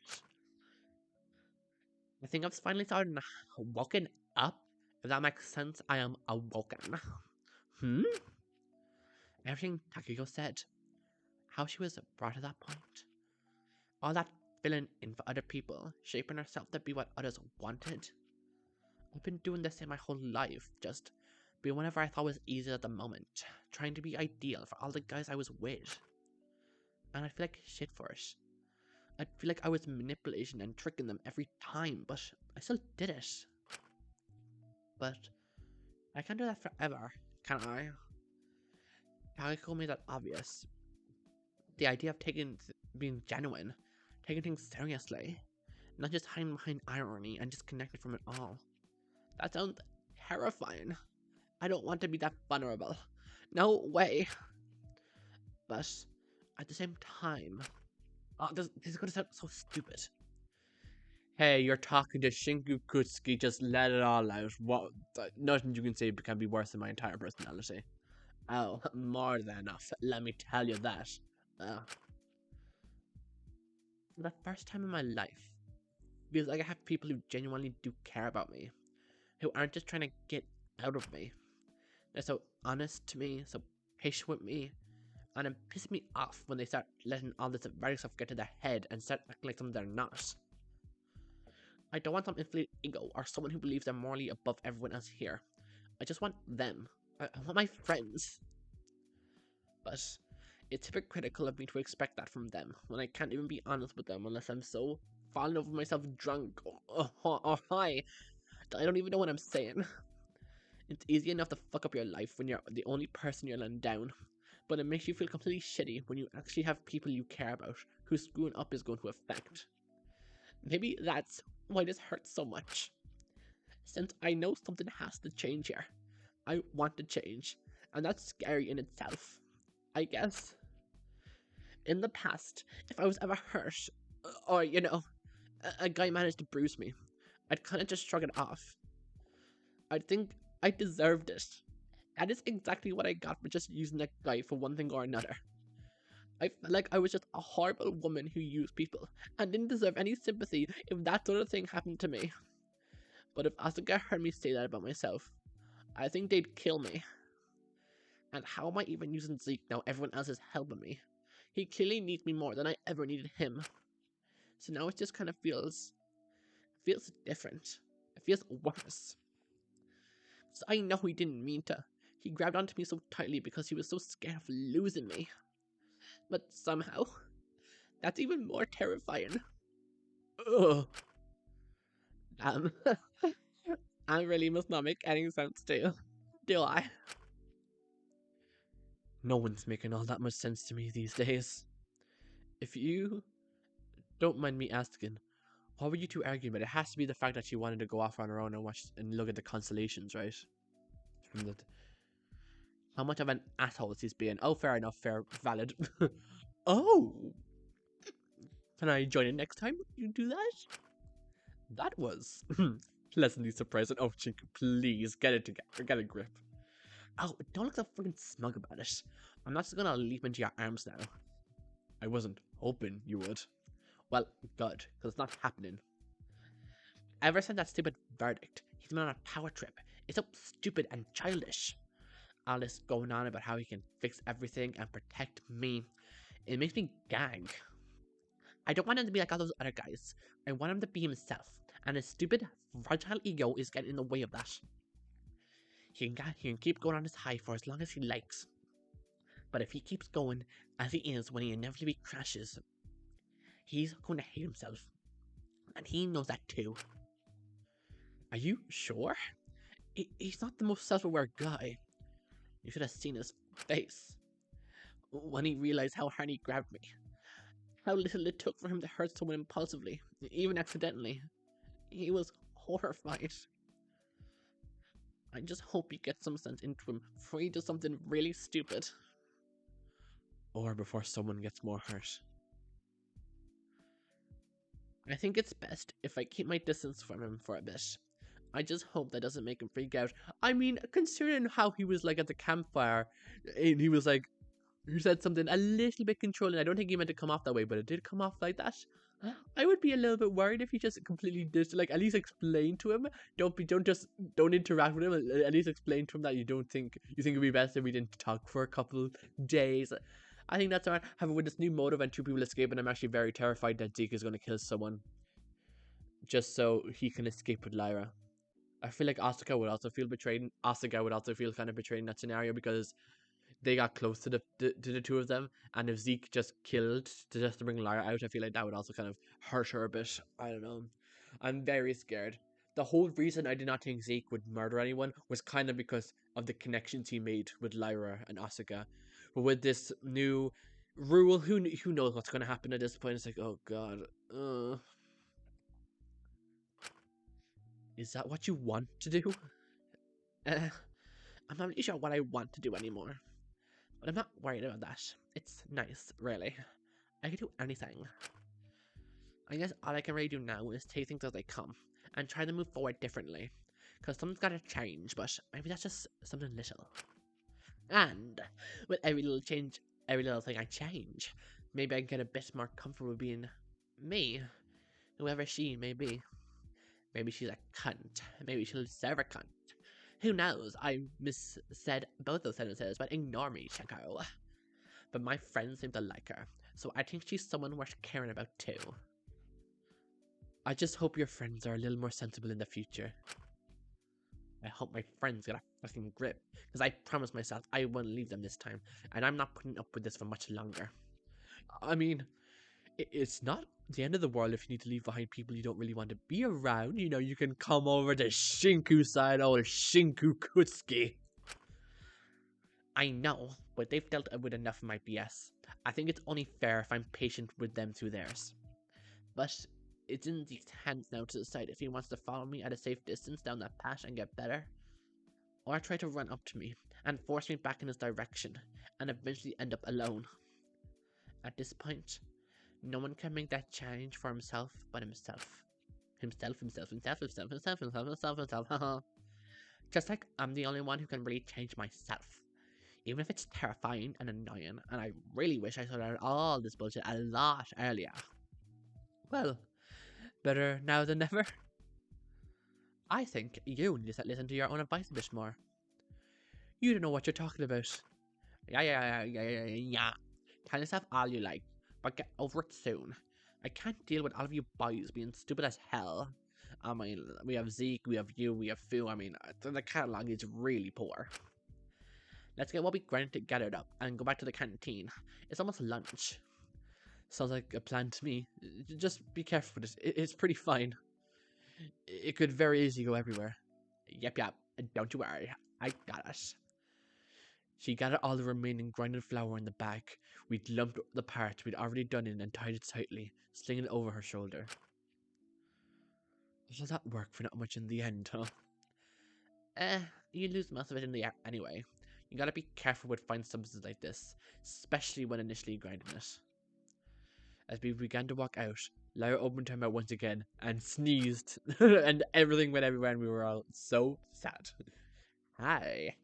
I think I've finally started woken up. If that makes sense, I am awoken. Everything Takiko said, how she was brought to that point, all that filling in for other people, shaping herself to be what others wanted. I've been doing this in my whole life, just being whatever I thought was easy at the moment, trying to be ideal for all the guys I was with. And I feel like shit for it. I feel like I was manipulating and tricking them every time, but I still did it. But I can't do that forever, can I? Takiko made that obvious. The idea of being genuine, taking things seriously, not just hiding behind irony and disconnected from it all. That sounds terrifying. I don't want to be that vulnerable. No way. But at the same time, this is going to sound so stupid. Hey, you're talking to Shinku Kutsuki, just let it all out. What? Nothing you can say can be worse than my entire personality. Oh, more than enough. Let me tell you that. For the first time in my life, feels like I have people who genuinely do care about me, who aren't just trying to get out of me. They're so honest to me, so patient with me, and it pisses me off when they start letting all this very stuff get to their head and start acting like something they're not. I don't want some inflated ego or someone who believes they're morally above everyone else here. I just want them. I want my friends. But it's hypocritical of me to expect that from them when I can't even be honest with them unless I'm so falling over myself drunk or high that I don't even know what I'm saying. It's easy enough to fuck up your life when you're the only person you're letting down, but it makes you feel completely shitty when you actually have people you care about who screwing up is going to affect. Maybe that's why this hurts so much. Since I know something has to change here, I want to change, and that's scary in itself. I guess. In the past, if I was ever hurt, or a guy managed to bruise me, I'd kind of just shrug it off. I'd think I deserved it. That is exactly what I got for just using that guy for one thing or another. I felt like I was just a horrible woman who used people, and didn't deserve any sympathy if that sort of thing happened to me. But if Asuga heard me say that about myself, I think they'd kill me. And how am I even using Zeke now everyone else is helping me? He clearly needs me more than I ever needed him. So now it just kind of feels different. It feels worse. So I know he didn't mean to. He grabbed onto me so tightly because he was so scared of losing me. But somehow, that's even more terrifying. Ugh. Damn. I really must not make any sense to you, do I? No one's making all that much sense to me these days. If you don't mind me asking, what were you two arguing about? It has to be the fact that she wanted to go off on her own and watch and look at the constellations, right? How much of an asshole is he's being? Oh, fair enough, fair, valid. Oh! Can I join in next time you do that? That was pleasantly surprising. Oh, Chinku, please, get it together, get a grip. Oh, don't look so freaking smug about it. I'm not just gonna leap into your arms now. I wasn't hoping you would. Well, good, because it's not happening. Ever since that stupid verdict, he's been on a power trip. It's so stupid and childish. All this going on about how he can fix everything and protect me. It makes me gag. I don't want him to be like all those other guys. I want him to be himself. And his stupid, fragile ego is getting in the way of that. He can keep going on his high for as long as he likes. But if he keeps going as he is when he inevitably crashes, he's going to hate himself. And he knows that too. Are you sure? He's not the most self-aware guy. You should have seen his face when he realized how hard he grabbed me. How little it took for him to hurt someone impulsively, even accidentally. He was horrified. I just hope he gets some sense into him before he does something really stupid. or before someone gets more hurt. I think it's best if I keep my distance from him for a bit. I just hope that doesn't make him freak out. I mean, considering how he was like at the campfire, and he was like, he said something a little bit controlling. I don't think he meant to come off that way, but it did come off like that. I would be a little bit worried if he just completely did, like, at least explain to him. Don't interact with him. At least explain to him that you think it'd be best if we didn't talk for a couple days. I think that's alright. However, with this new motive and 2 people escaping, I'm actually very terrified that Zeke is going to kill someone just so he can escape with Lyra. I feel like Asuga would also feel betrayed. Asuga would also feel kind of betrayed in that scenario because they got close to the 2 of them, and if Zeke just killed just to bring Lyra out, I feel like that would also kind of hurt her a bit. I don't know. I'm very scared. The whole reason I did not think Zeke would murder anyone was kind of because of the connections he made with Lyra and Asuga. But with this new rule, who knows what's going to happen at this point? It's like, oh god. Is that what you want to do? I'm not really sure what I want to do anymore. But I'm not worried about that. It's nice, really. I can do anything. I guess all I can really do now is take things as they come and try to move forward differently. Because something's gotta change, but maybe that's just something little. And with every little change, every little thing I change, maybe I can get a bit more comfortable being me, whoever she may be. Maybe she's a cunt. Maybe she'll deserve a cunt. Who knows? I missaid both those sentences, but ignore me, Shako. But my friends seem to like her, so I think she's someone worth caring about too. I just hope your friends are a little more sensible in the future. I hope my friends get a fucking grip, because I promised myself I wouldn't leave them this time, and I'm not putting up with this for much longer. I mean, it's not the end of the world if you need to leave behind people you don't really want to be around. You know, you can come over to Shinku side, old Shinku Kutsuki. I know, but they've dealt with enough of my BS. I think it's only fair if I'm patient with them through theirs. But it's in Zeke's hands now to decide if he wants to follow me at a safe distance down that path and get better, or try to run up to me and force me back in his direction and eventually end up alone. At this point, no one can make that change for himself but himself. Himself. Just like I'm the only one who can really change myself. Even if it's terrifying and annoying, and I really wish I sorted out all this bullshit a lot earlier. Well, better now than never. I think you need to listen to your own advice a bit more. You don't know what you're talking about. Yeah. Tell yourself all you like, but get over it soon. I can't deal with all of you boys being stupid as hell. I mean, we have Zeke, we have you, we have Fu. I mean, the catalog is really poor. Let's get what we granted gathered up and go back to the canteen. It's almost lunch. Sounds like a plan to me. Just be careful with it. It's pretty fine. It could very easily go everywhere. Yep. Don't you worry. I got it. She gathered all the remaining grinded flour in the bag. We'd lumped the parts we'd already done in and tied it tightly, slinging it over her shoulder. Does that work for not much in the end, huh? You lose most of it in the air anyway. You gotta be careful with fine substances like this, especially when initially grinding it. As we began to walk out, Lyra opened her mouth once again and sneezed, and everything went everywhere, and we were all so sad. Hi.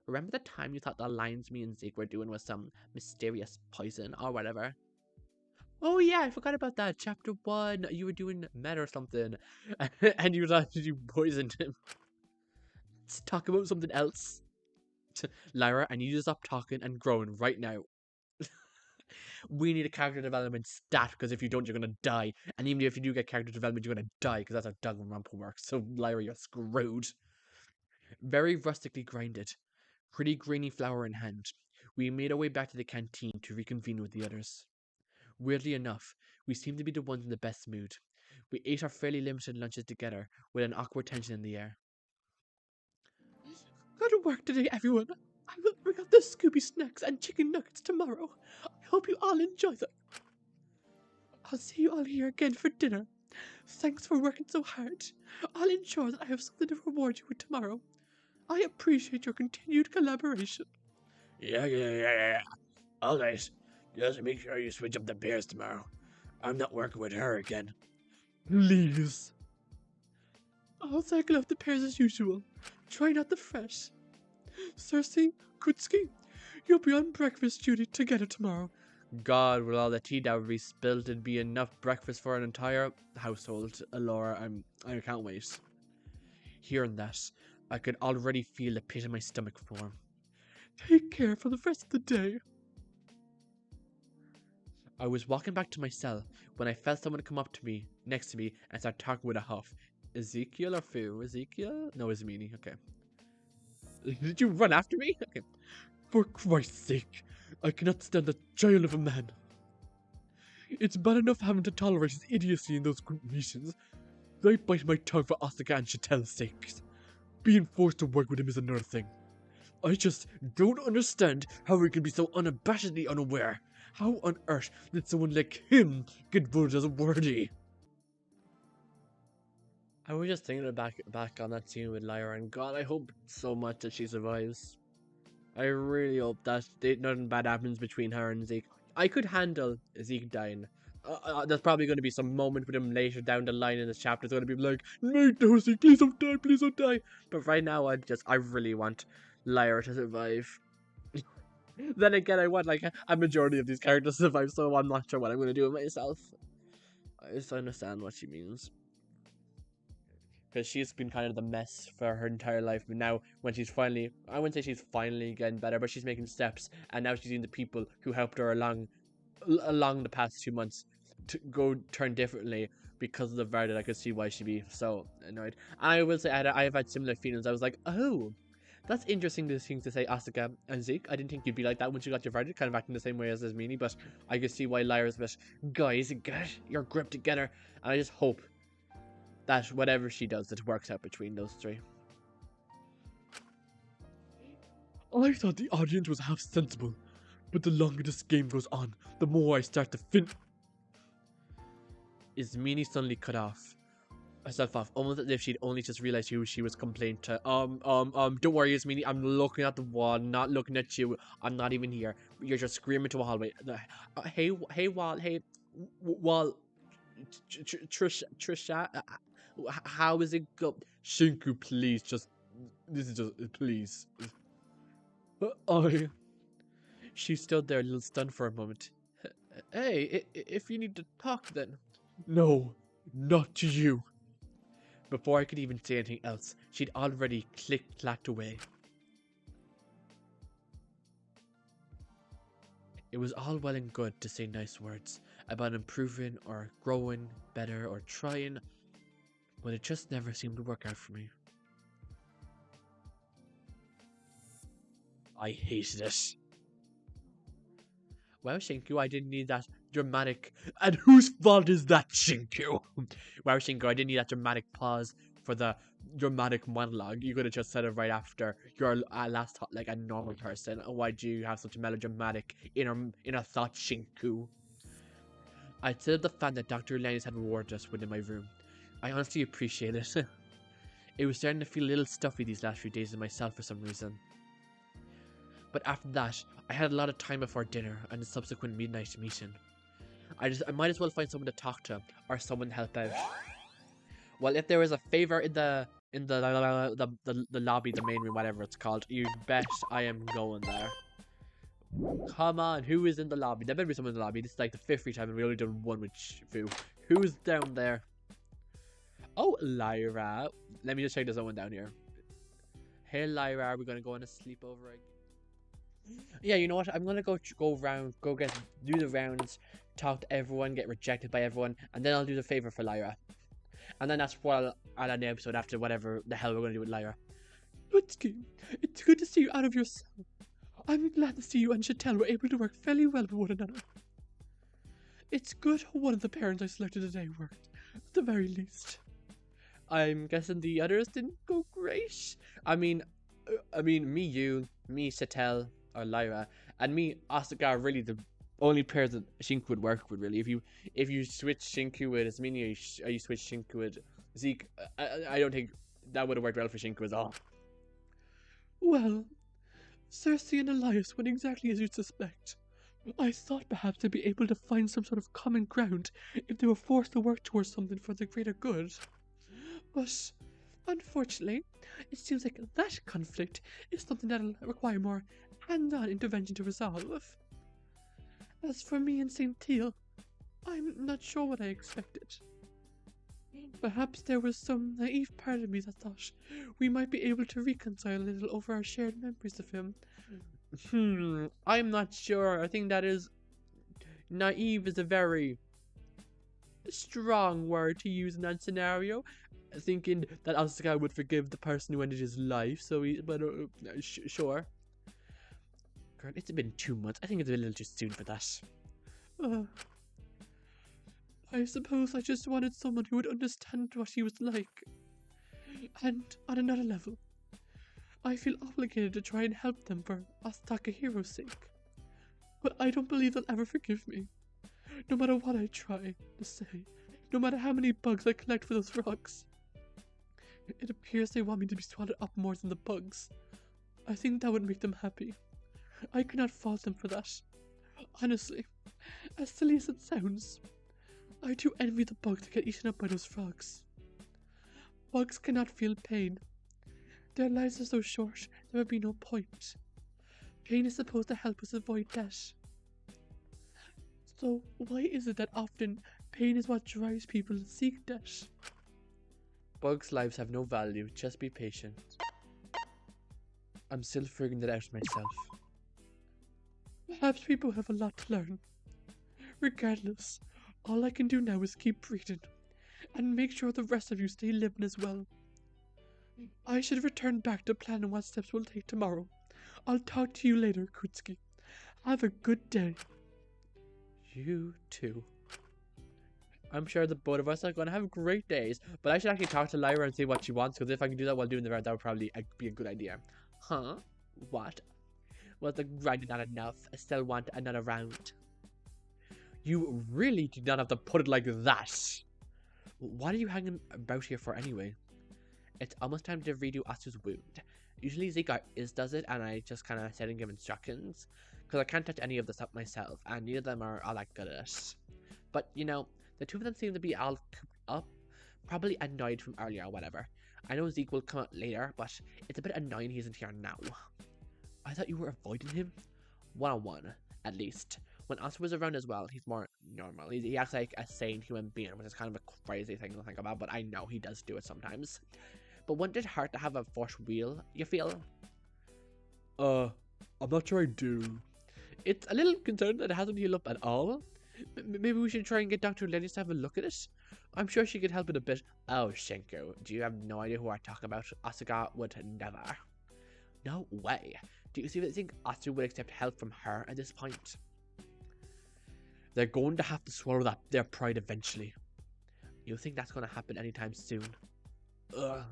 Remember the time you thought the lines me and Zeke were doing was some mysterious poison or whatever? Oh yeah, I forgot about that. Chapter 1, you were doing meth or something, and you thought you poisoned him. Let's talk about something else. Lyra, I need you to stop talking and growing right now. We need a character development stat, because if you don't, you're gonna die. And even if you do get character development, you're gonna die, because that's how Danganronpa works. So, Lyra, you're screwed. Very rustically grinded. Pretty grainy flour in hand. We made our way back to the canteen to reconvene with the others. Weirdly enough, we seemed to be the ones in the best mood. We ate our fairly limited lunches together, with an awkward tension in the air. Go to work today, everyone. I will bring up the Scooby snacks and chicken nuggets tomorrow. I hope you all enjoy them. I'll see you all here again for dinner. Thanks for working so hard. I'll ensure that I have something to reward you with tomorrow. I appreciate your continued collaboration. Yeah. Alright. Just make sure you switch up the pairs tomorrow. I'm not working with her again. Please. I'll cycle up the pairs as usual. Try not the fresh. Cersei, Kutski, you'll be on breakfast duty together tomorrow. God, with all the tea that would be spilled, it'd be enough breakfast for an entire household. Laura, I can't wait. Hearing that, I could already feel the pit in my stomach form. Take care for the rest of the day. I was walking back to my cell when I felt someone come up to me, next to me, and start talking with a huff. Ezekiel or Fu? Ezekiel? No, it's Meanie. Okay. Did you run after me? Okay. For Christ's sake, I cannot stand the child of a man. It's bad enough having to tolerate his idiocy in those group meetings. I bite my tongue for Asuga and Chatel's sakes. Being forced to work with him is another thing. I just don't understand how he can be so unabashedly unaware. How on earth did someone like him get voted as worthy? I was just thinking back on that scene with Lyra, and God, I hope so much that she survives. I really hope that nothing bad happens between her and Zeke. I could handle Zeke dying. There's probably going to be some moment with him later down the line in this chapter. It's going to be like, "Mate, Darcy, please don't die, please don't die." But right now, I really want Lyra to survive. Then again, I want like a majority of these characters to survive, so I'm not sure what I'm going to do with myself. I just understand what she means. Because she's been kind of the mess for her entire life, but now when she's finally, I wouldn't say she's finally getting better, but she's making steps, and now she's seeing the people who helped her along the past 2 months to go turn differently because of the verdict. I could see why she'd be so annoyed. And I will say I've had similar feelings. I was like, oh, that's interesting to say Asuka and Zeke. I didn't think you'd be like that once you got your verdict, kind of acting the same way as Meanie, but I could see why Lyra's a bit, guys, get your grip together. And I just hope that whatever she does, it works out between those three. I thought the audience was half sensible, but the longer this game goes on, the more I start to Is Meanie suddenly cut herself off, almost as if she'd only just realized who she was complaining to. Don't worry, it's Meanie. I'm looking at the wall, not looking at you. I'm not even here. You're just screaming to a hallway. Hey, Wall, hey, Wall, Trisha, how is it go? Shinku, please, please. She stood there a little stunned for a moment. Hey, if you need to talk then. No, not to you. Before I could even say anything else, she'd already click-clacked away. It was all well and good to say nice words about improving or growing better or trying, but it just never seemed to work out for me. I hated it. Well, Shinku, I didn't need that dramatic... And whose fault is that, Shinku? Well, Shinku, I didn't need that dramatic pause for the dramatic monologue. You could have just said it right after your last thought like a normal person. Why do you have such a melodramatic inner thought, Shinku? I'd said the fan that Dr. Lennis had rewarded us with in my room. I honestly appreciate it. It was starting to feel a little stuffy these last few days in myself for some reason. But after that, I had a lot of time before dinner and the subsequent midnight meeting. I might as well find someone to talk to or someone to help out. Well, if there was a favor in the lobby, the main room, whatever it's called, you bet I am going there. Come on, who is in the lobby? There better be someone in the lobby. This is like the 5th time and we only done one with Fu. Who's down there? Oh, Lyra. Let me just check there's someone down here. Hey, Lyra, are we gonna go on a sleepover again? Yeah, you know what? I'm gonna do the rounds, talk to everyone, get rejected by everyone, and then I'll do the favor for Lyra. And then that's what I'll end the episode after whatever the hell we're gonna do with Lyra. Lutski, it's good to see you out of your cell. I'm glad to see you and Chatel were able to work fairly well with one another. It's good one of the parents I selected today worked, at the very least. I'm guessing the others didn't go great. I mean, me, Chatel, or Lyra, and me, Asuga are really the only pairs that Shinku would work with, really. If you switch Shinku with Asmini, or you switch Shinku with Zeke, I don't think that would have worked well for Shinku at all. Well, Cersei and Elias went exactly as you'd suspect. I thought perhaps they'd be able to find some sort of common ground if they were forced to work towards something for the greater good. But unfortunately, it seems like that conflict is something that'll require more hands-on intervention to resolve. As for me and St. Teal, I'm not sure what I expected. Perhaps there was some naive part of me that thought we might be able to reconcile a little over our shared memories of him. I'm not sure. I think that is... naive is a very strong word to use in that scenario. Thinking that Asuga would forgive the person who ended his life, sure. Girl, it's been 2 months. I think it's a little too soon for that. I suppose I just wanted someone who would understand what he was like. And on another level, I feel obligated to try and help them for Asakahiro's sake. But I don't believe they'll ever forgive me. No matter what I try to say, no matter how many bugs I collect for those rocks. It appears they want me to be swallowed up more than the bugs. I think that would make them happy. I cannot fault them for that. Honestly, as silly as it sounds, I do envy the bugs that get eaten up by those frogs. Bugs cannot feel pain. Their lives are so short, there would be no point. Pain is supposed to help us avoid death. So why is it that often pain is what drives people to seek death? Bugs' lives have no value, just be patient. I'm still figuring that out myself. Perhaps people have a lot to learn. Regardless, all I can do now is keep breathing, and make sure the rest of you stay living as well. I should return back to planning what steps we'll take tomorrow. I'll talk to you later, Kutsuki. Have a good day. You too. I'm sure the both of us are going to have great days, but I should actually talk to Lyra and see what she wants, because if I can do that while doing the round, that would probably be a good idea. Huh? What? Was the grinding not enough? I still want another round. You really do not have to put it like that. What are you hanging about here for anyway? It's almost time to redo Asu's wound. Usually Zeke does it, and I just kind of sit and give instructions, because I can't touch any of this up myself, and neither of them are all that good at it. But, you know, the two of them seem to be all cooped up, probably annoyed from earlier or whatever. I know Zeke will come out later, but it's a bit annoying he isn't here now. I thought you were avoiding him? One-on-one, at least. When Asu was around as well, he's more normal. He acts like a sane human being, which is kind of a crazy thing to think about, but I know he does do it sometimes. But wouldn't it hurt to have a force wheel, you feel? I'm not sure I do. It's a little concerned that it hasn't healed up at all. Maybe we should try and get Dr. Lenny to have a look at it. I'm sure she could help it a bit. Oh, Shinko, do you have no idea who I'm talking about? Asuga would never. No way. Do you seriously think Asu would accept help from her at this point? They're going to have to swallow their pride eventually. You think that's going to happen anytime soon? Ugh.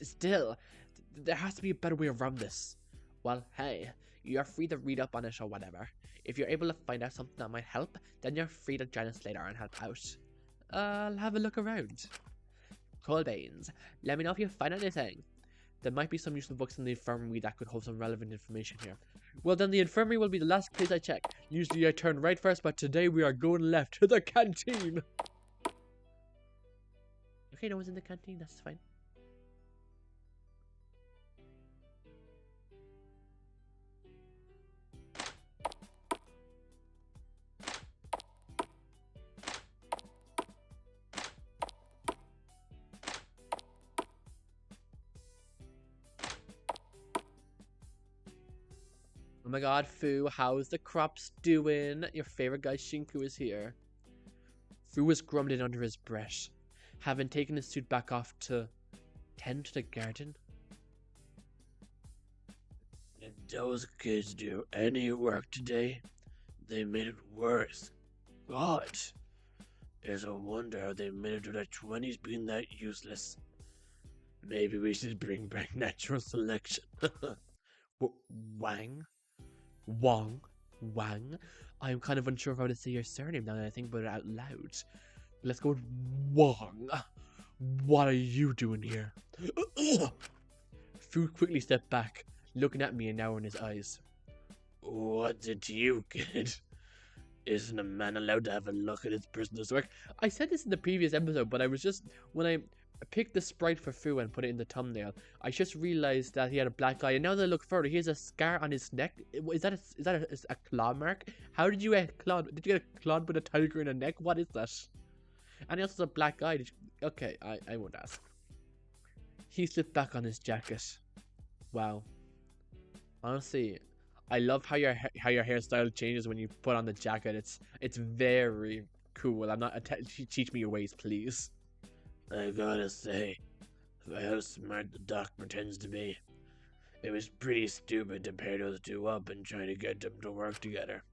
Still, there has to be a better way around this. Well, hey, you're free to read up on it or whatever. If you're able to find out something that might help, then you're free to join us later and help out. I'll have a look around. Colbanes, let me know if you find anything. There might be some useful books in the infirmary that could hold some relevant information here. Well, then the infirmary will be the last place I check. Usually I turn right first, but today we are going left to the canteen. Okay, no one's in the canteen, that's fine. Oh my god, Fu, how's the crops doing? Your favorite guy Shinku is here. Fu was grumbling under his breath, having taken his suit back off to tend to the garden. Did those kids do any work today? They made it worse. God! It's a wonder how they made it to their 20s being that useless. Maybe we should bring back natural selection. Wang? Wang? Wang? I'm kind of unsure of how to say your surname now that I think about it out loud. Let's go with Wang. What are you doing here? Fu quickly stepped back, looking at me and narrowing his eyes. What's it to you, kid? Isn't a man allowed to have a look at his prisoner's work? I said this in the previous episode, but I was just when I picked the sprite for Fu and put it in the thumbnail, I just realized that he had a black eye. And now that I look further, he has a scar on his neck. Is that a claw mark? How did you get clawed? Did you get clawed with a tiger in a neck? What is that? And he also has a black eye. Okay, I won't ask. He slipped back on his jacket. Wow. Honestly, I love how your hairstyle changes when you put on the jacket. It's very cool. I'm not teach me your ways, please. I gotta say, for how smart the doc pretends to be, it was pretty stupid to pair those two up and try to get them to work together.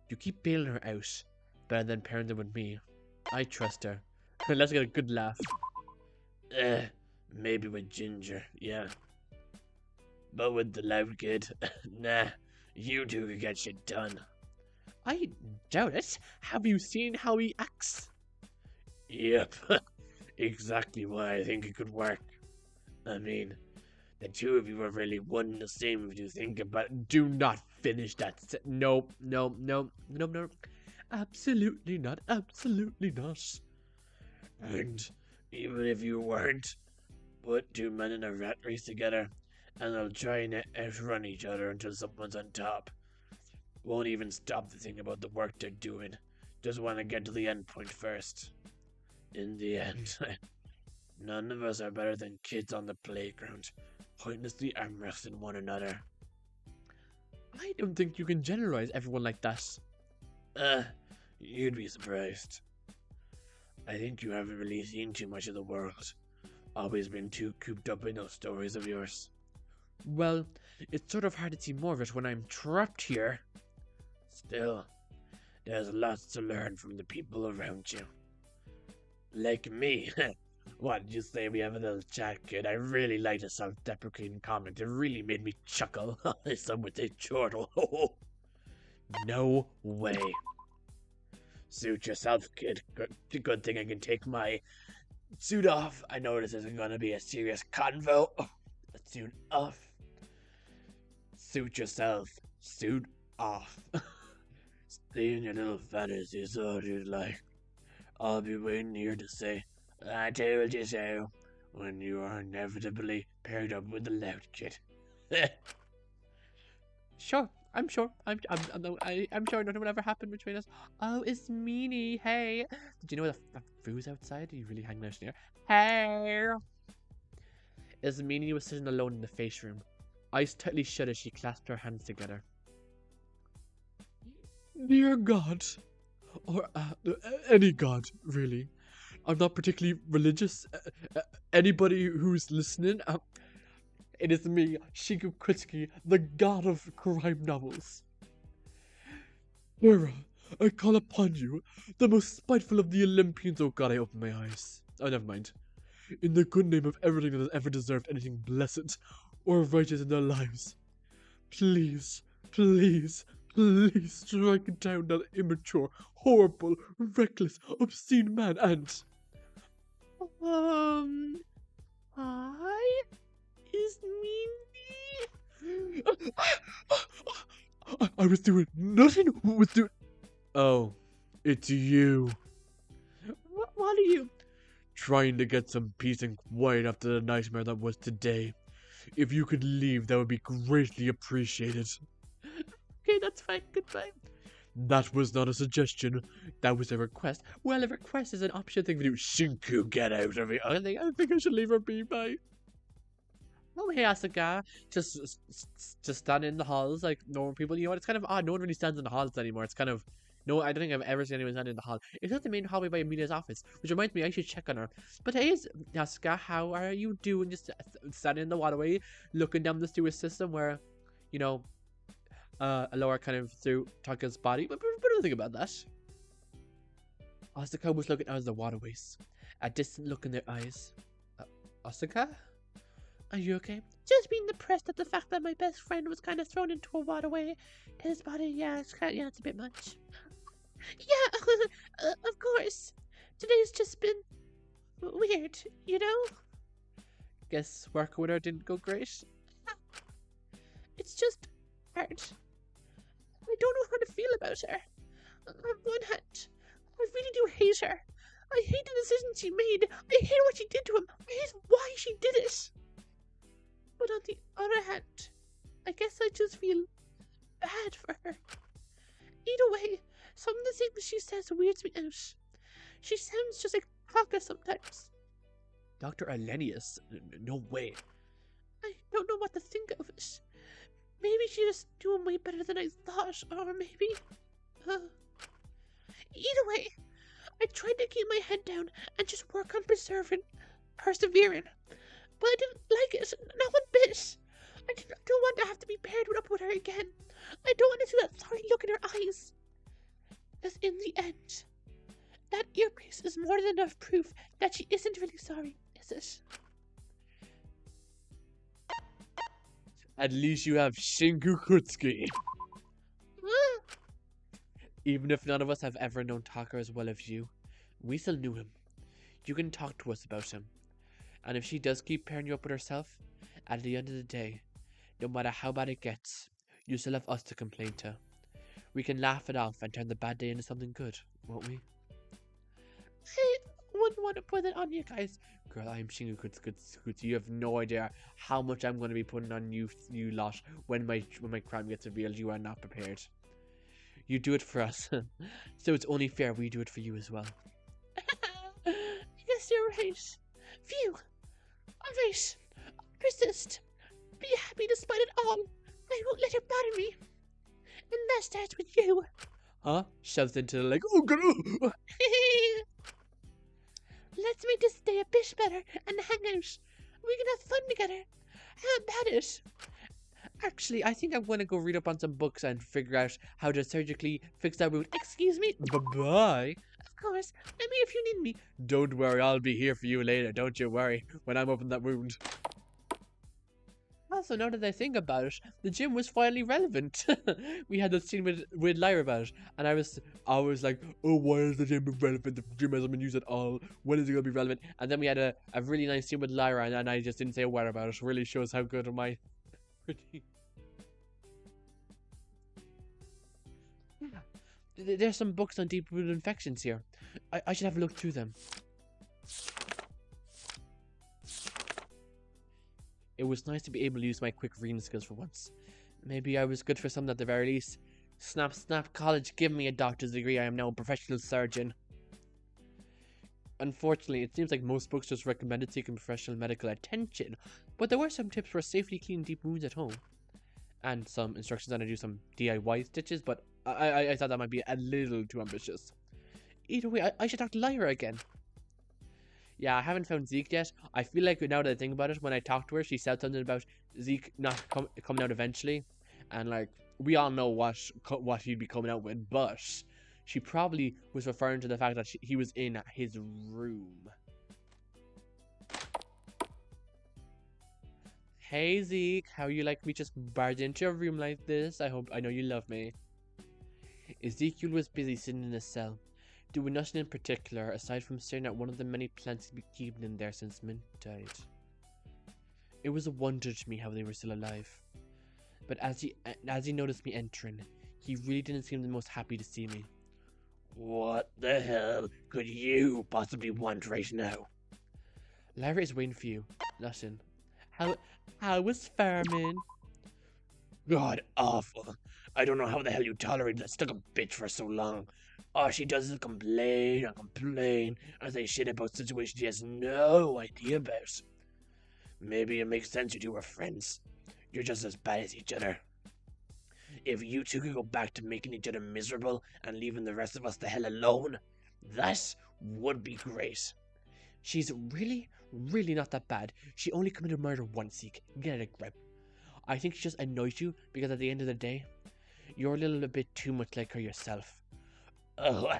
You keep bailing her out, better than pairing them with me. I trust her. Let's get a good laugh. Maybe with Ginger, yeah. But with the loud kid, nah, you two could get shit done. I doubt it. Have you seen how he acts? Yep, exactly why I think it could work. I mean, the two of you are really one and the same if you think about it. Do not finish that. No. Absolutely not. Absolutely not. And even if you weren't, put two men in a rat race together, and they'll try and outrun each other until someone's on top. Won't even stop to think about the work they're doing. Just want to get to the end point first. In the end, none of us are better than kids on the playground, pointlessly arm wrestling one another. I don't think you can generalize everyone like that. You'd be surprised. I think you haven't really seen too much of the world. Always been too cooped up in those stories of yours. Well, it's sort of hard to see more of it when I'm trapped here. Still, there's lots to learn from the people around you. Like me. What did you say we have a little chat, kid? I really liked a self-deprecating comment. It really made me chuckle. Some would say chortle. No way. Suit yourself, kid. Good thing I can take my suit off. I know this isn't gonna be a serious convo. Suit off. Suit yourself. Suit off. Stay in your little fantasies all you like. I'll be waiting here to say, I told you so, when you are inevitably paired up with the loud kid. Sure, I'm sure. I'm sure nothing will ever happen between us. Oh, it's Meanie. Hey. Did you know that Fu's outside? Are you really hanging out here? Hey. As Meanie was sitting alone in the face room, eyes tightly shut as she clasped her hands together. Dear God, or any God, really. I'm not particularly religious. Anybody who's listening, it is me, Hypocrisy, the god of crime novels. Hera, I call upon you, the most spiteful of the Olympians. Oh God, I opened my eyes. Oh, never mind. In the good name of everything that has ever deserved anything blessed or righteous in their lives, please, please, please strike down that immature, horrible, reckless, obscene man and... Hi? Is me? I was doing nothing. Was doing... Oh, it's you. What are you? Trying to get some peace and quiet after the nightmare that was today. If you could leave, that would be greatly appreciated. Okay, that's fine. Goodbye. That was not a suggestion. That was a request. Well, a request is an option thing to do. Shinku, get out of here. I think I should leave her be. Bye. Oh, hey, Asuga. Just standing in the halls like normal people. You know what? It's kind of odd. No one really stands in the halls anymore. It's kind of... No, I don't think I've ever seen anyone stand in the hall. It's not the main hallway by Amelia's office, which reminds me I should check on her. But hey, Asuga, how are you doing? Just standing in the waterway, looking down the sewer system where, you know, Alora kind of threw Taka's body. What do you think about that? Asuka was looking out of the waterways, a distant look in their eyes. Asuka? Are you okay? Just being depressed at the fact that my best friend was kind of thrown into a waterway. His body, yeah, it's a bit much. Yeah, of course. Today's just been weird, you know? Guess work with her didn't go great. It's just hard. don't know how to feel about her. On one hand, I really do hate her. I hate the decision she made. I hate what she did to him. I hate why she did it. But on the other hand, I guess I just feel bad for her. Either way, some of the things she says weirds me out. She sounds just like Haka sometimes. Dr. Alenius? No way. I don't know what to think of it. Maybe she's doing way better than I thought, or maybe... Either way, I tried to keep my head down and just work on persevering. But I didn't like it, not one bit. I don't want to have to be paired up with her again. I don't want to see that sorry look in her eyes. Because in the end, that earpiece is more than enough proof that she isn't really sorry, is it? At least you have Shingukutsky. Even if none of us have ever known Taka as well as you, we still knew him. You can talk to us about him. And if she does keep pairing you up with herself, at the end of the day, no matter how bad it gets, you still have us to complain to. We can laugh it off and turn the bad day into something good, won't we? I wouldn't want to put it on you guys. Girl, I'm Shingukutsky. You have no idea how much I'm going to be putting on you lot when my crime gets revealed. You are not prepared. You do it for us, so it's only fair we do it for you as well. Yes, you're right. Phew. Alright. I'll persist. Be happy despite it all. I won't let it bother me. And that starts with you. Huh? Shoves into the leg. Oh, God. Let's make this day a bit better and hang out. We can have fun together. How about it? Actually, I think I'm going to go read up on some books and figure out how to surgically fix that wound. Excuse me? Bye-bye. Of course. Let me if you need me. Don't worry, I'll be here for you later. Don't you worry when I'm opening that wound. Also, now that I think about it, the gym was finally relevant. We had this scene with Lyra about it, and I was like, oh, why is the gym relevant? The gym hasn't been used at all. When is it going to be relevant? And then we had a really nice scene with Lyra, and I just didn't say a word about it. Really shows how good am I. Yeah. There's some books on deep-rooted infections here. I should have a look through them. It was nice to be able to use my quick reading skills for once. Maybe I was good for something at the very least. Snap, snap, college, give me a doctor's degree. I am now a professional surgeon. Unfortunately, it seems like most books just recommended seeking professional medical attention, but there were some tips for safely cleaning deep wounds at home. And some instructions on how to do some DIY stitches, but I thought that might be a little too ambitious. Either way, I should talk to Lyra again. Yeah, I haven't found Zeke yet. I feel like now that I think about it, when I talked to her, she said something about Zeke not coming out eventually. And like, we all know what he'd be coming out with, but she probably was referring to the fact that he was in his room. Hey Zeke, how you like me just barged into your room like this? I know you love me. Ezekiel was busy sitting in his cell, doing nothing in particular aside from staring at one of the many plants he'd been keeping in there since Mint died. It was a wonder to me how they were still alive. But as he noticed me entering, he really didn't seem the most happy to see me. What the hell could you possibly want right now? Lyra is waiting for you. Nothing. How was farming? God awful. I don't know how the hell you tolerated that stuck-up bitch for so long. All she does is complain and complain and say shit about situations she has no idea about. Maybe it makes sense you two are friends. You're just as bad as each other. If you two could go back to making each other miserable and leaving the rest of us the hell alone, that would be great. She's really not that bad. She only committed murder once, Zeke. Get a grip. I think she just annoys you because at the end of the day, you're a little bit too much like her yourself. Oh,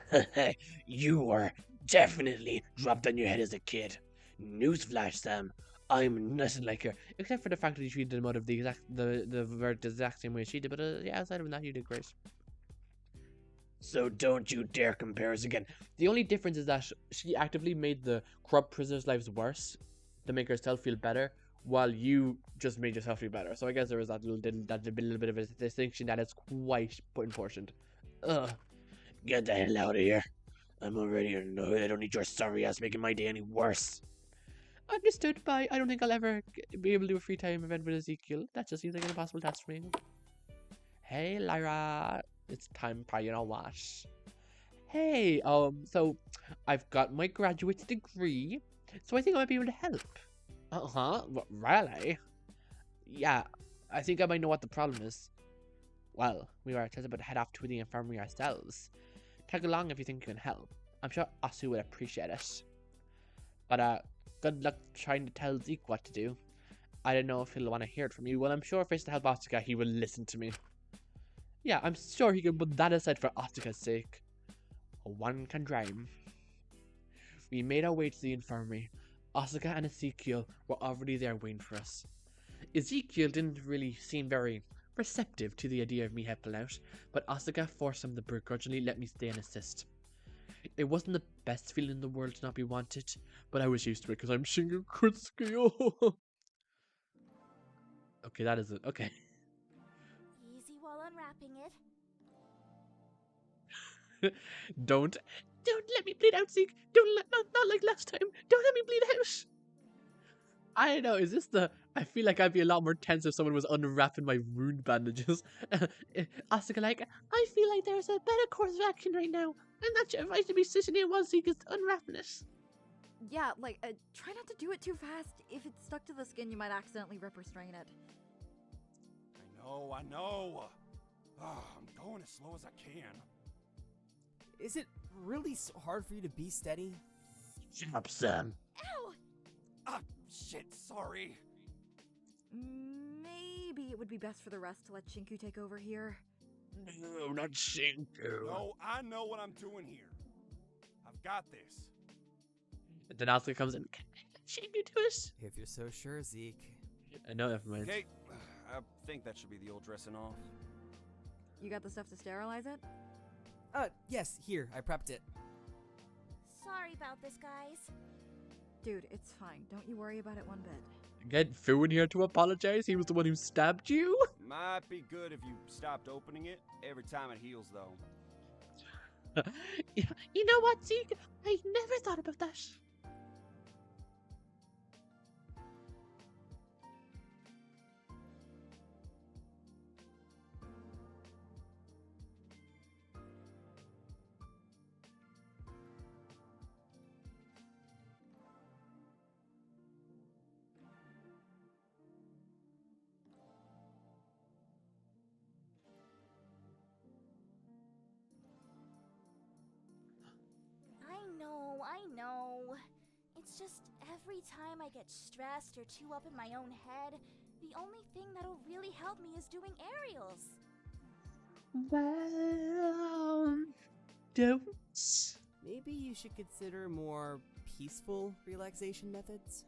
you were definitely dropped on your head as a kid. Newsflash, Sam. I'm nothing like her. Except for the fact that you treated him out of the exact same way she did, but yeah, aside from that, you did great. So don't you dare compare us again. The only difference is that she actively made the corrupt prisoners' lives worse to make herself feel better, while you just made yourself feel better. So I guess there was that little bit of a distinction that is quite important. Ugh. Get the hell out of here. I'm already annoyed. I don't need your sorry ass making my day any worse. Understood, but I don't think I'll ever be able to do a free time event with Ezekiel. That just seems like an impossible task for me. Hey, Lyra. It's time for you know what. Hey, so I've got my graduate degree, so I think I might be able to help. Uh-huh, really? Yeah, I think I might know what the problem is. Well, we were just about to head off to the infirmary ourselves. Tag along if you think you can help. I'm sure Asu would appreciate it. But, good luck trying to tell Zeke what to do. I don't know if he'll want to hear it from you. Well, I'm sure if it's to help Asuga, he will listen to me. Yeah, I'm sure he can put that aside for Asuga's sake. One can dream. We made our way to the infirmary. Asuga and Ezekiel were already there waiting for us. Ezekiel didn't really seem very receptive to the idea of me helping out, but Asuga forced him to begrudgingly let me stay and assist. It wasn't the best feeling in the world to not be wanted, but I was used to it because I'm Hypocrisy. Okay, that is it. Okay. Easy while unwrapping it. Don't Let me bleed out, Zeke. Not like last time. Don't let me bleed out. I don't know, is this the... I feel like I'd be a lot more tense if someone was unwrapping my wound bandages. Asuka, like, I feel like there's a better course of action right now. I'm not sure if I should be sitting here while Zeke is unwrapping it. Yeah, like, try not to do it too fast. If it's stuck to the skin, you might accidentally rip or strain it. I know. Oh, I'm going as slow as I can. Is it really so hard for you to be steady? Shut up, Sam. Ow! Ah, shit, sorry. Maybe it would be best for the rest to let Shinku take over here. No, not Shinku. No, I know what I'm doing here. I've got this. Then Asuka comes in. Shake you to us. If you're so sure, Zeke. No, never mind. Okay, I think that should be the old dressing off. You got the stuff to sterilize it? Yes, here, I prepped it. Sorry about this, guys. Dude, it's fine. Don't you worry about it one bit. Get Fu in here to apologize. He was the one who stabbed you. Might be good if you stopped opening it every time it heals, though. You know what, Zeke? I never thought about that. I know. It's just every time I get stressed or too up in my own head, the only thing that'll really help me is doing aerials. Well, don't. Maybe you should consider more peaceful relaxation methods.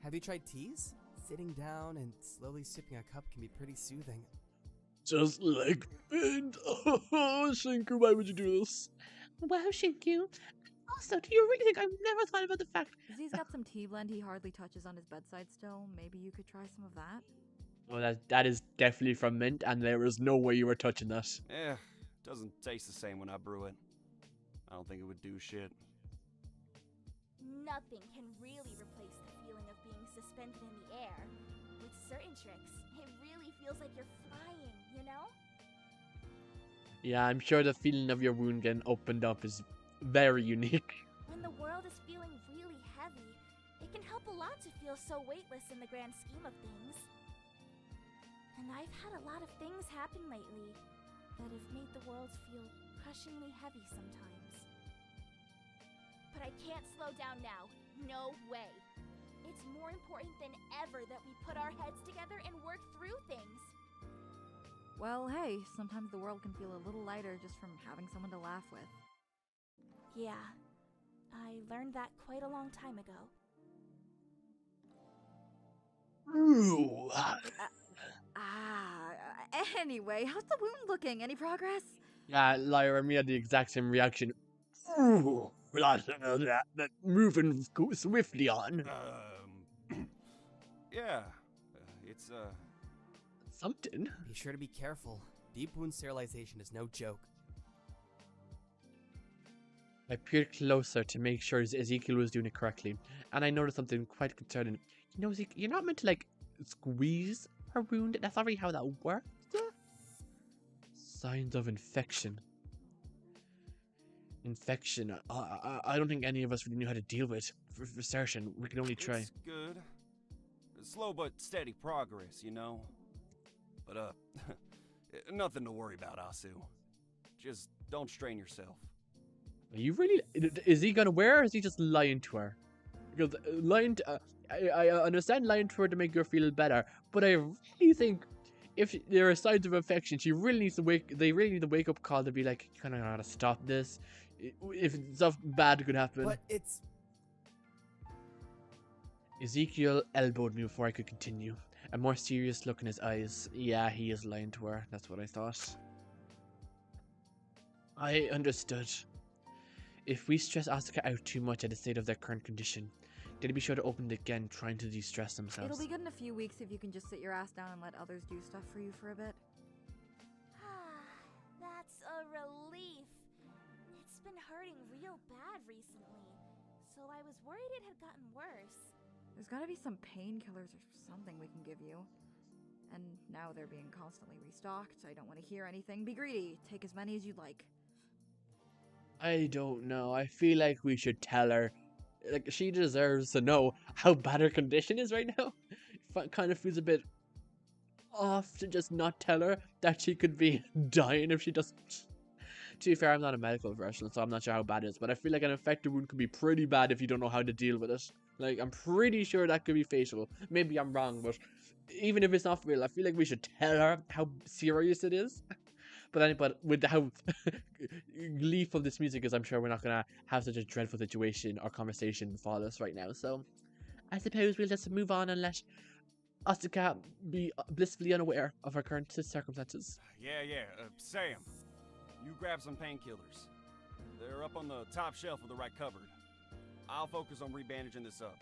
Have you tried teas? Sitting down and slowly sipping a cup can be pretty soothing. Just like it. Oh, Shinku, why would you do this? Wow, Shinku. Also, do you really think I've never thought about the fact? Z's got some tea blend he hardly touches on his bedside still. Maybe you could try some of that? Well, that is definitely from mint, and there is no way you were touching that. Doesn't taste the same when I brew it. I don't think it would do shit. Nothing can really replace the feeling of being suspended in the air. With certain tricks, it really feels like you're flying, you know? Yeah, I'm sure the feeling of your wound getting opened up is very unique. When the world is feeling really heavy, it can help a lot to feel so weightless in the grand scheme of things. And I've had a lot of things happen lately that have made the world feel crushingly heavy sometimes. But I can't slow down now. No way. It's more important than ever that we put our heads together and work through things. Well, hey, sometimes the world can feel a little lighter just from having someone to laugh with. Yeah, I learned that quite a long time ago. Ooh. Anyway, how's the wound looking? Any progress? Yeah, Lyra and me had the exact same reaction. Ooh. That moving swiftly on. Yeah, Yeah, it's Something. Be sure to be careful. Deep wound sterilization is no joke. I peered closer to make sure Ezekiel was doing it correctly, and I noticed something quite concerning. You know, Ezekiel, you're not meant to, like, squeeze her wound. That's not really how that works. Signs of infection. Infection. I don't think any of us really knew how to deal with. For certain, we can only try. It's good. Slow but steady progress, you know. But nothing to worry about, Asu. Just don't strain yourself. Are you really? Is he gonna wear, or is he just lying to her? Because lying. I understand lying to her to make her feel better, but I really think if there are signs of infection, she really needs to wake. They really need the wake up call to be like, kind of gotta stop this. If stuff bad could happen. But it's... Ezekiel elbowed me before I could continue. A more serious look in his eyes. Yeah, he is lying to her. That's what I thought. I understood. If we stress Asuka out too much at the state of their current condition, they'd be sure to open it again, trying to de-stress themselves. It'll be good in a few weeks if you can just sit your ass down and let others do stuff for you for a bit. That's a relief. It's been hurting real bad recently, so I was worried it had gotten worse. There's gotta be some painkillers or something we can give you. And now they're being constantly restocked. I don't want to hear anything. Be greedy. Take as many as you'd like. I don't know. I feel like we should tell her. Like, she deserves to know how bad her condition is right now. It kind of feels a bit off to just not tell her that she could be dying if she doesn't. To be fair, I'm not a medical professional, so I'm not sure how bad it is, but I feel like an infected wound could be pretty bad if you don't know how to deal with it. Like, I'm pretty sure that could be fatal. Maybe I'm wrong, but even if it's not real, I feel like we should tell her how serious it is. But with how gleeful this music is, I'm sure we're not gonna have such a dreadful situation or conversation follow us right now. So, I suppose we'll just move on and let Asuka be blissfully unaware of her current circumstances. Yeah, Sam, you grab some painkillers. They're up on the top shelf of the right cupboard. I'll focus on rebandaging this up.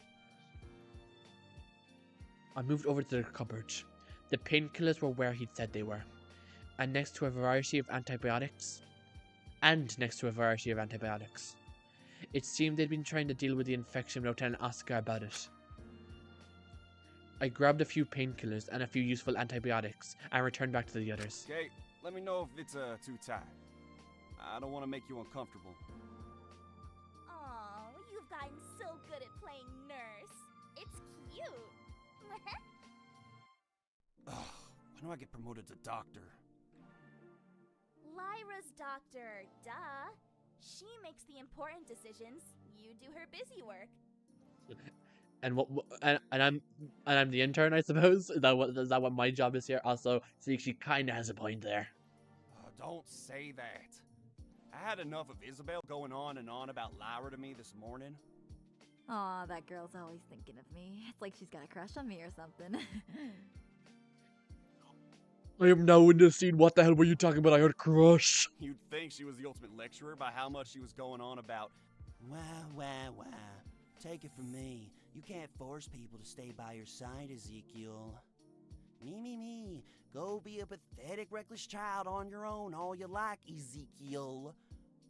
I moved over to the cupboard. The painkillers were where he'd said they were. And next to a variety of antibiotics. It seemed they'd been trying to deal with the infection without telling Asuka about it. I grabbed a few painkillers and a few useful antibiotics and returned back to the others. Okay, let me know if it's too tight. I don't want to make you uncomfortable. Aw, you've gotten so good at playing nurse. It's cute. Ugh, when do I get promoted to doctor? Lyra's doctor, duh. She makes the important decisions. You do her busy work. And I'm the intern, I suppose. Is that what my job is here? Also, see, she kind of has a point there. Don't say that. I had enough of Isabel going on and on about Lyra to me this morning. Aw, that girl's always thinking of me. It's like she's got a crush on me or something. I am now in the scene. What the hell were you talking about? I heard crush. You'd think she was the ultimate lecturer by how much she was going on about. Wah. Take it from me. You can't force people to stay by your side, Ezekiel. Me. Go be a pathetic, reckless child on your own all you like, Ezekiel.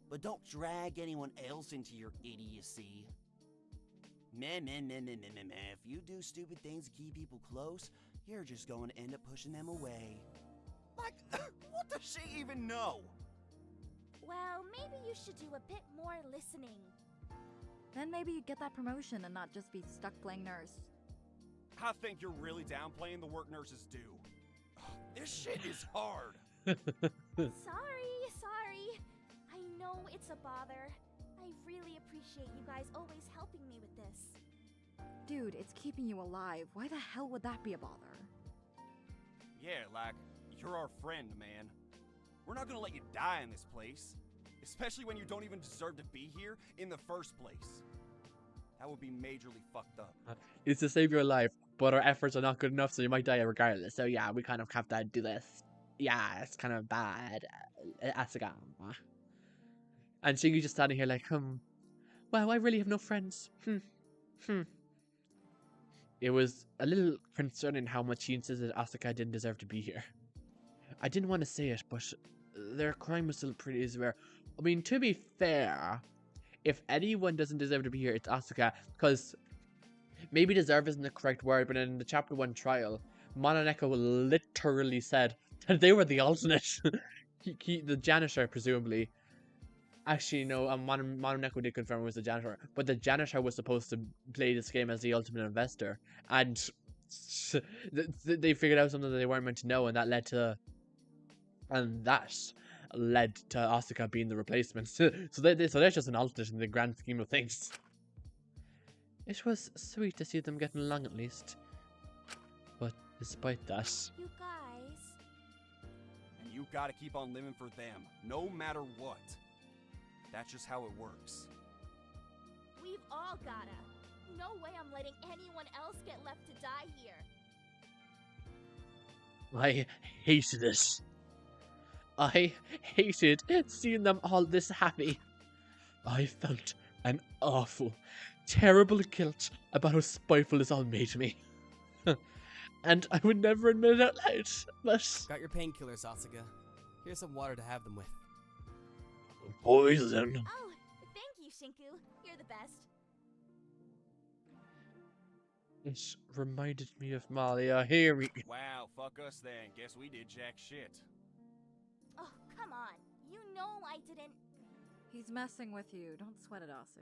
But don't drag anyone else into your idiocy. Man. If you do stupid things to keep people close, you're just going to end up pushing them away. Like, what does she even know? Well, maybe you should do a bit more listening. Then maybe you'd get that promotion and not just be stuck playing nurse. I think you're really downplaying the work nurses do. This shit is hard. Sorry. I know it's a bother. I really appreciate you guys always helping me with this. Dude, it's keeping you alive. Why the hell would that be a bother? Yeah, like, you're our friend, man. We're not gonna let you die in this place. Especially when you don't even deserve to be here in the first place. That would be majorly fucked up. It's to save your life, but our efforts are not good enough, so you might die regardless. So yeah, we kind of have to do this. Yeah, it's kind of bad. Asuga. And Shingy's just standing here like, well, I really have no friends. it was a little concerning how much she insisted Asuka didn't deserve to be here. I didn't want to say it, but their crime was still pretty severe. I mean, to be fair, if anyone doesn't deserve to be here, it's Asuka, because maybe deserve isn't the correct word, but in the chapter 1 trial, Mononeko literally said that they were the alternate. The janitor, presumably. Actually, no, Mononeko did confirm it was the janitor, but the janitor was supposed to play this game as the ultimate investor, and they figured out something that they weren't meant to know, and that led to Asuka being the replacement. So they're just an alternate in the grand scheme of things. It was sweet to see them getting along at least. But despite that... You guys... And you gotta keep on living for them, no matter what. That's just how it works. We've all gotta. No way I'm letting anyone else get left to die here. I hated it. I hated seeing them all this happy. I felt an awful, terrible guilt about how spiteful this all made me. And I would never admit it out loud, but... Got your painkillers, Asuga. Here's some water to have them with. Poison. Oh, thank you, Shinku. You're the best. It reminded me of Malia. Here we... Wow, fuck us then. Guess we did jack shit. Oh, come on. You know I didn't... He's messing with you. Don't sweat it, Asu.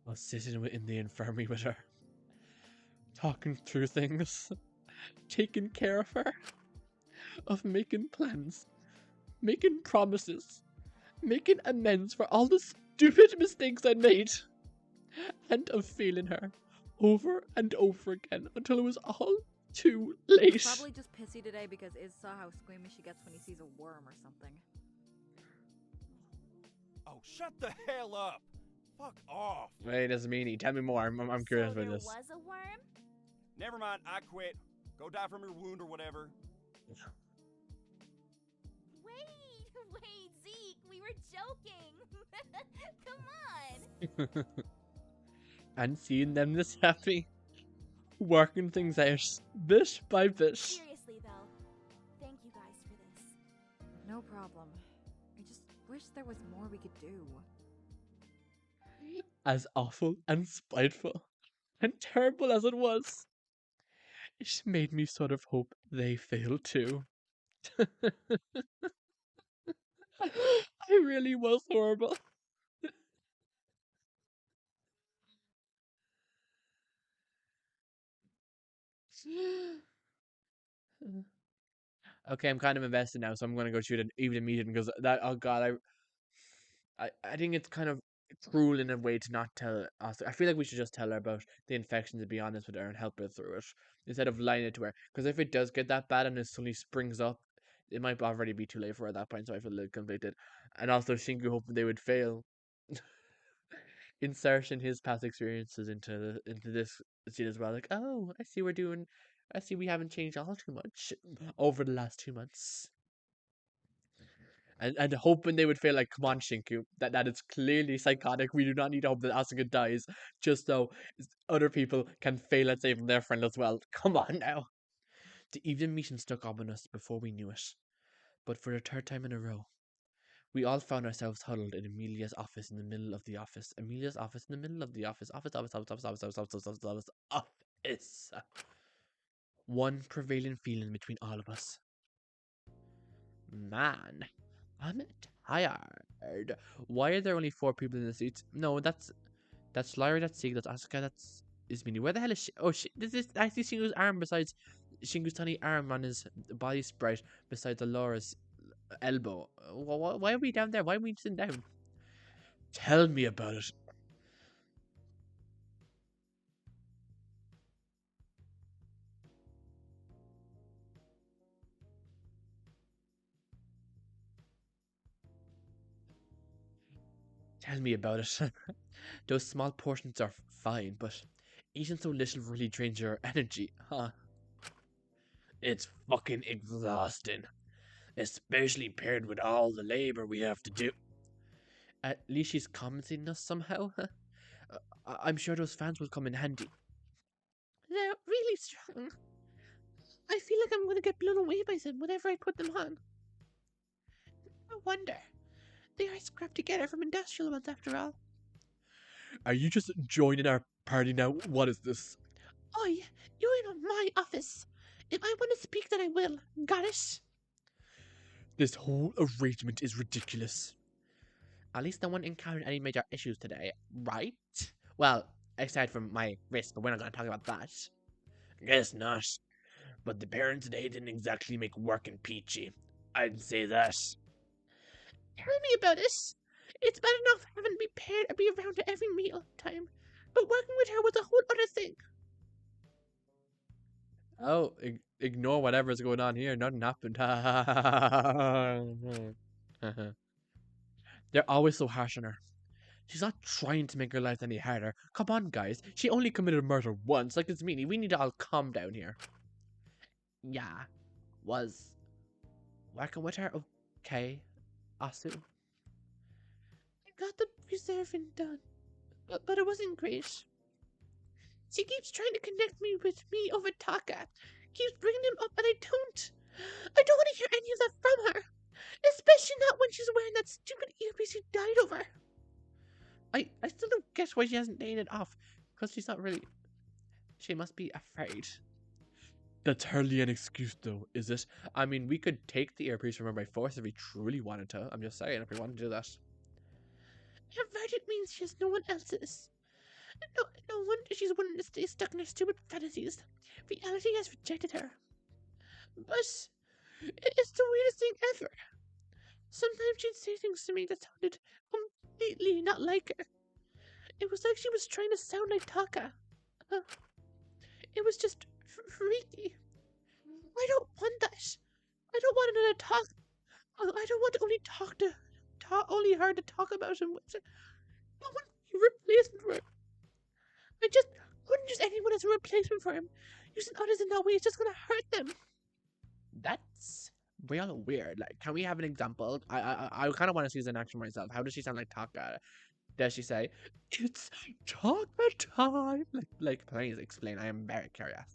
I was sitting in the infirmary with her. Talking through things. Taking care of her. Of making plans. Making promises. Making amends for all the stupid mistakes I'd made. And of failing her. Over and over again. Until it was all too late. Probably just pissy today because Iz saw how squeamish she gets when he sees a worm or something. Oh, shut the hell up! Fuck off! Wait, doesn't mean tell me more. I'm curious so about this. there was a worm? Never mind, I quit. Go die from your wound or whatever. Wait, Zeke, we were joking. Come on. And seeing them this happy. Working things out, bit by bit. Seriously though, thank you guys for this. No problem. I just wish there was more we could do. As awful and spiteful and terrible as it was, it made me sort of hope they failed too. I really was horrible. Okay, I'm kind of invested now, so I'm gonna go shoot an evening meeting because that. Oh god, I think it's kind of cruel in a way to not tell us. I feel like we should just tell her about the infection, to be honest with her and help her through it instead of lying it to her. Because if it does get that bad and it suddenly springs up, it might already be too late for her at that point. So I feel a little conflicted. And also Shinku hoping they would fail. Inserting his past experiences into this scene as well. Like, oh, I see we haven't changed all too much over the last 2 months. And hoping they would feel like, come on, Shinku, that is clearly psychotic. We do not need to hope that Asuka dies, just so other people can fail at saving their friend as well. Come on now. The evening meeting stuck ominous before we knew it. But for the third time in a row, we all found ourselves huddled in Amelia's office in the middle of the office. Amelia's office in the middle of the office. Office. One prevailing feeling between all of us. Man, I'm tired. Why are there only 4 people in the seats? No, that's Lyra, that's Sig, that's Asuka, that's Ismini. Where the hell is she? Oh, I see Shingu's arm besides Shingu's tiny arm on his body sprite besides Alora's elbow. Why are we down there? Why are we sitting down? Tell me about it. Tell me about it. Those small portions are fine, but eating so little really drains your energy, huh? It's fucking exhausting. Especially paired with all the labor we have to do. At least she's compensating us somehow. I'm sure those fans will come in handy. they're really strong. I feel like I'm going to get blown away by them whenever I put them on. No wonder. They are scrapped together from industrial ones after all. Are you just joining our party now? What is this? Oi, you're in my office. If I want to speak, then I will. Got it? This whole arrangement is ridiculous. At least no one encountered any major issues today, right? Well, aside from my wrist, but we're not going to talk about that. Guess not. But the parents today didn't exactly make working peachy. I'd say that. Tell me about it. It's bad enough having to be paired or be around at every meal time, but working with her was a whole other thing. Oh, ignore whatever's going on here. Nothing happened. They're always so harsh on her. She's not trying to make her life any harder. Come on, guys. She only committed murder once. Like, it's meanie. We need to all calm down here. Yeah. Was working with her okay, Asu? I got the preserving done, but it wasn't great. She keeps trying to connect me with me over Taka. Keeps bringing him up, and I don't. I don't want to hear any of that from her. Especially not when she's wearing that stupid earpiece she died over. I still don't get why she hasn't taken it off. Because she's not really... She must be afraid. That's hardly an excuse, though, is it? I mean, we could take the earpiece from her by force if we truly wanted to. I'm just saying, if we want to do that. Her verdict means she has no one else's. No wonder she's wanting to stay stuck in her stupid fantasies. Reality has rejected her. But it's the weirdest thing ever. Sometimes she'd say things to me that sounded completely not like her. It was like she was trying to sound like Taka. It was just freaky. I don't want that. I don't want another talk. I don't want to only her to talk about him. I want a replacement for him. I just couldn't use anyone as a replacement for him. Using others in that way is just gonna hurt them. That's real weird. Like, can we have an example? I kind of want to see this in action myself. How does she sound like Taka? Does she say, "It's Taka time"? Like, please explain. I am very curious.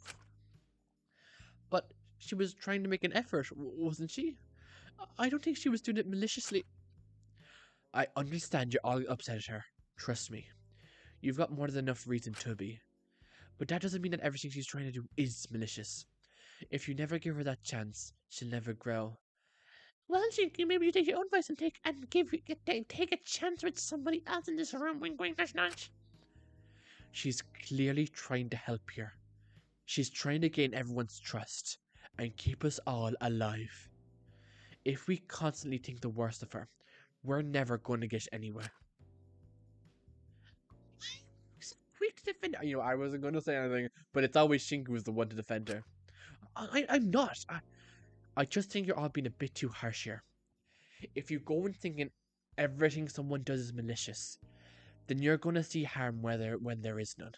But she was trying to make an effort, wasn't she? I don't think she was doing it maliciously. I understand you're all upset at her. Trust me. You've got more than enough reason to be. But that doesn't mean that everything she's trying to do is malicious. If you never give her that chance, she'll never grow. Well, maybe you take your own advice and take a chance with somebody else in this room. Wink, wink, nudge, nudge. She's clearly trying to help here. She's trying to gain everyone's trust and keep us all alive. If we constantly think the worst of her, we're never going to get anywhere. Quick to defend her. You know, I wasn't going to say anything, but it's always Shinku who's the one to defend her. I'm not. I just think you're all being a bit too harsh here. If you go in thinking everything someone does is malicious, then you're going to see harm when there is none.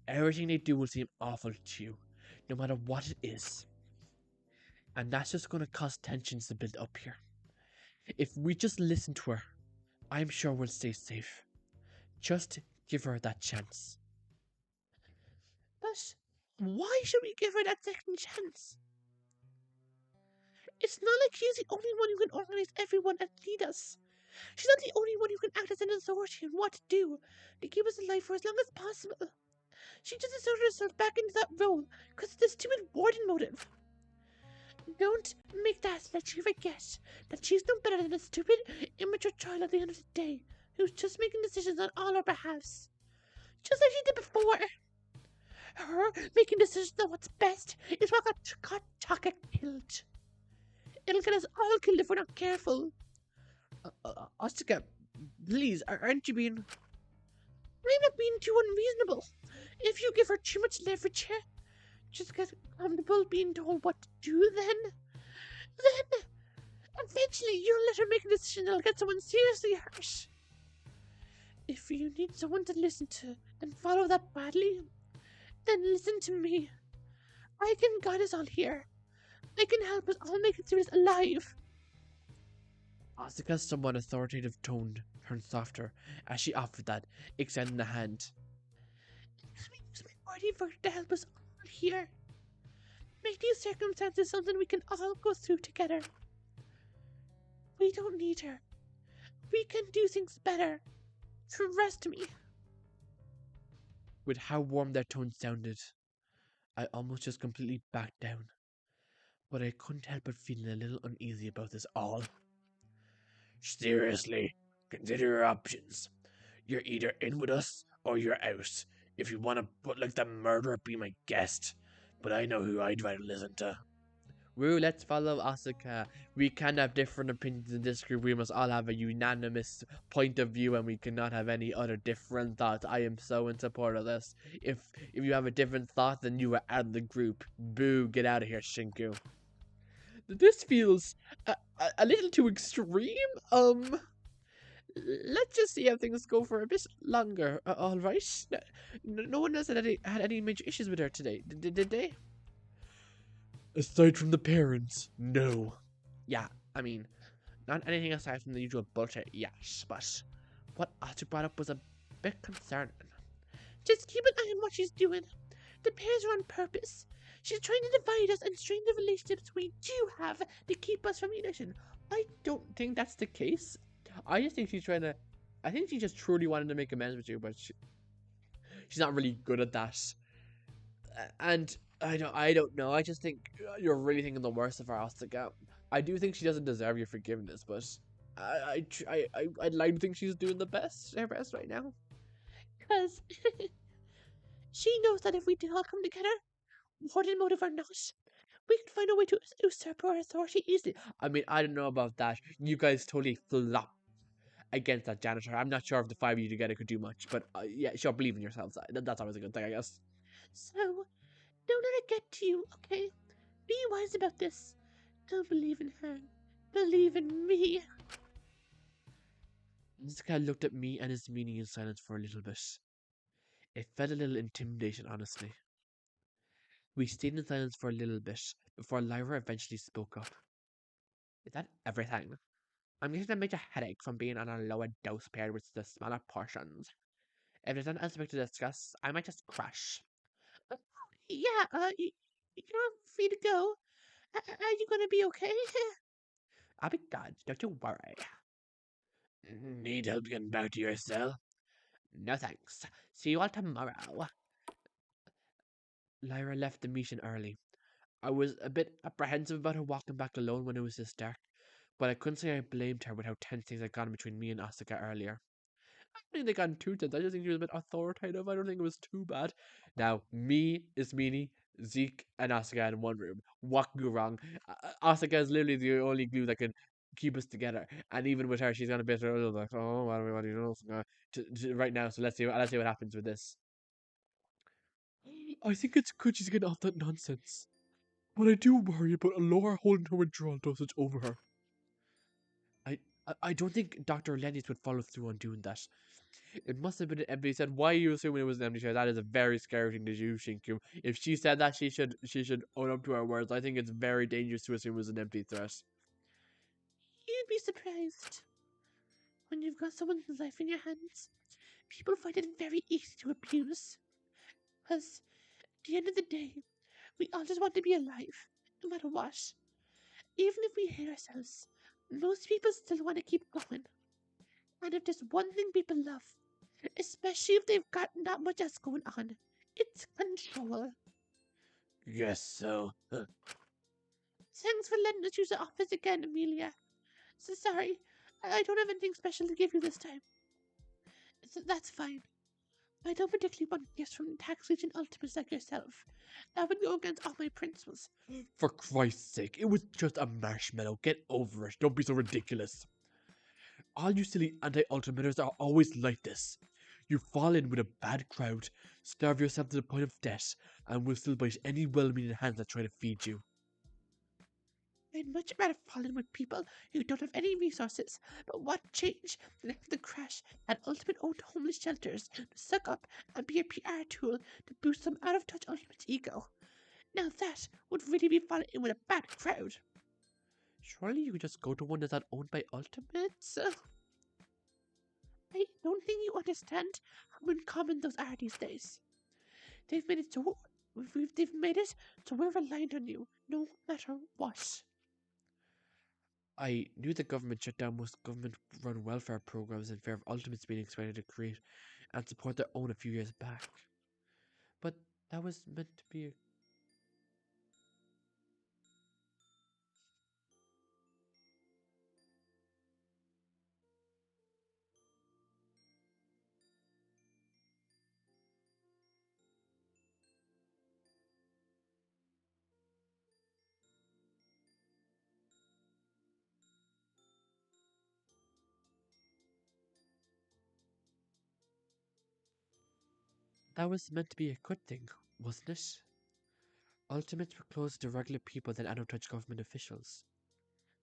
Everything they do will seem awful to you, no matter what it is. And that's just going to cause tensions to build up here. If we just listen to her, I'm sure we'll stay safe. Just give her that chance. But why should we give her that second chance? It's not like she's the only one who can organize everyone and lead us. She's not the only one who can act as an authority on what to do to keep us alive for as long as possible. She just inserted herself back into that role because of the stupid warden motive. Don't make that let you forget that she's no better than a stupid, immature child at the end of the day who's just making decisions on all our behalves. Just like she did before. Her making decisions on what's best is what got Taka killed. It'll get us all killed if we're not careful. Asuga, please, aren't you being... I'm not being too unreasonable. If you give her too much leverage here, just get comfortable being told what to do, then eventually you'll let her make a decision that'll get someone seriously hurt. If you need someone to listen to and follow that badly, then listen to me. I can guide us all here. I can help us all make it through this alive. Asuka's somewhat authoritative tone turned softer as she offered that, extending a hand. Let me use my body for her to help us here. Make these circumstances something we can all go through together. We don't need her. We can do things better. Trust me. With how warm their tone sounded, I almost just completely backed down. But I couldn't help but feeling a little uneasy about this all. Seriously, consider your options. You're either in with us or you're out. If you want to put like the murderer, be my guest. But I know who I'd rather listen to. Woo, let's follow Asuka. We can have different opinions in this group. We must all have a unanimous point of view and we cannot have any other different thoughts. I am so in support of this. If you have a different thought, then you are out of the group. Boo, get out of here, Shinku. This feels a little too extreme. Let's just see how things go for a bit longer. All right. No one else had any major issues with her today, did they? Aside from the parents, no. Yeah, I mean, not anything aside from the usual bullshit, yes, but what Atu brought up was a bit concerning. Just keep an eye on what she's doing. The pairs are on purpose. She's trying to divide us and strain the relationships we do have to keep us from uniting. I don't think that's the case. I just think she's trying to. I think she just truly wanted to make amends with you, but she's not really good at that. And I don't know. I just think you're really thinking the worst of her, Asuka. I do think she doesn't deserve your forgiveness, but I'd like to think she's doing her best right now. Cause she knows that if we did all come together, warden motive or not, we could find a way to usurp her authority easily. I mean, I don't know about that. You guys totally flop against that janitor. I'm not sure if the five of you together could do much, but yeah, sure, believe in yourselves. That's always a good thing, I guess. So, don't let it get to you, okay? Be wise about this. Don't believe in her. Believe in me. This guy looked at me and his meaning in silence for a little bit. It felt a little intimidating, honestly. We stayed in silence for a little bit before Lyra eventually spoke up. Is that everything? I'm getting a major headache from being on a lower dose paired with the smaller portions. If there's nothing else to discuss, I might just crash. Yeah, you're free to go. Are you gonna be okay? I'll be good, don't you worry. Need help getting back to your cell? No thanks. See you all tomorrow. Lyra left the meeting early. I was a bit apprehensive about her walking back alone when it was this dark, but I couldn't say I blamed her with how tense things had gone between me and Asuka earlier. I don't think they got too tense. I just think she was a bit authoritative. I don't think it was too bad. Now, me, Ismini, Zeke, and Asuka in one room. What could go wrong? Asuka is literally the only glue that can keep us together. And even with her, she's gonna be a little like, oh, what do you know? Right now. So let's see what happens with this. I think it's good she's getting off that nonsense. But I do worry about Alora holding her withdrawal dosage over her. I don't think Dr. Lennis would follow through on doing that. It must have been an empty. He said, "Why are you assuming it was an empty chair? That is a very scary thing to do, Shinku. If she said that, she should own up to her words. I think it's very dangerous to assume it was an empty threat." You'd be surprised. When you've got someone's life in your hands, people find it very easy to abuse. Because at the end of the day, we all just want to be alive, no matter what. Even if we hate ourselves, most people still want to keep going. And if there's one thing people love, especially if they've got not much else going on, it's control. Guess so. Thanks for letting us use the office again, Amelia. So sorry, I don't have anything special to give you this time. That's fine. I don't particularly want gifts from tax legion ultimates like yourself. That would go against all my principles. For Christ's sake, it was just a marshmallow. Get over it. Don't be so ridiculous. All you silly anti-ultimators are always like this. You fall in with a bad crowd, starve yourself to the point of death, and will still bite any well-meaning hands that try to feed you. I'd much rather fall in with people who don't have any resources but want change than have to crash at ultimate owned homeless shelters to suck up and be a PR tool to boost some out-of-touch ultimate's ego. Now that would really be falling in with a bad crowd. Surely you could just go to one that's not owned by ultimates? I don't think you understand how uncommon those are these days. They've made it so They've made it, so we're reliant on you, no matter what. I knew the government shut down most government-run welfare programs in fear of Ultimates being expected to create and support their own a few years back. But that was meant to be. That was meant to be a good thing, wasn't it? Ultimates were closer to regular people than out-of-touch government officials,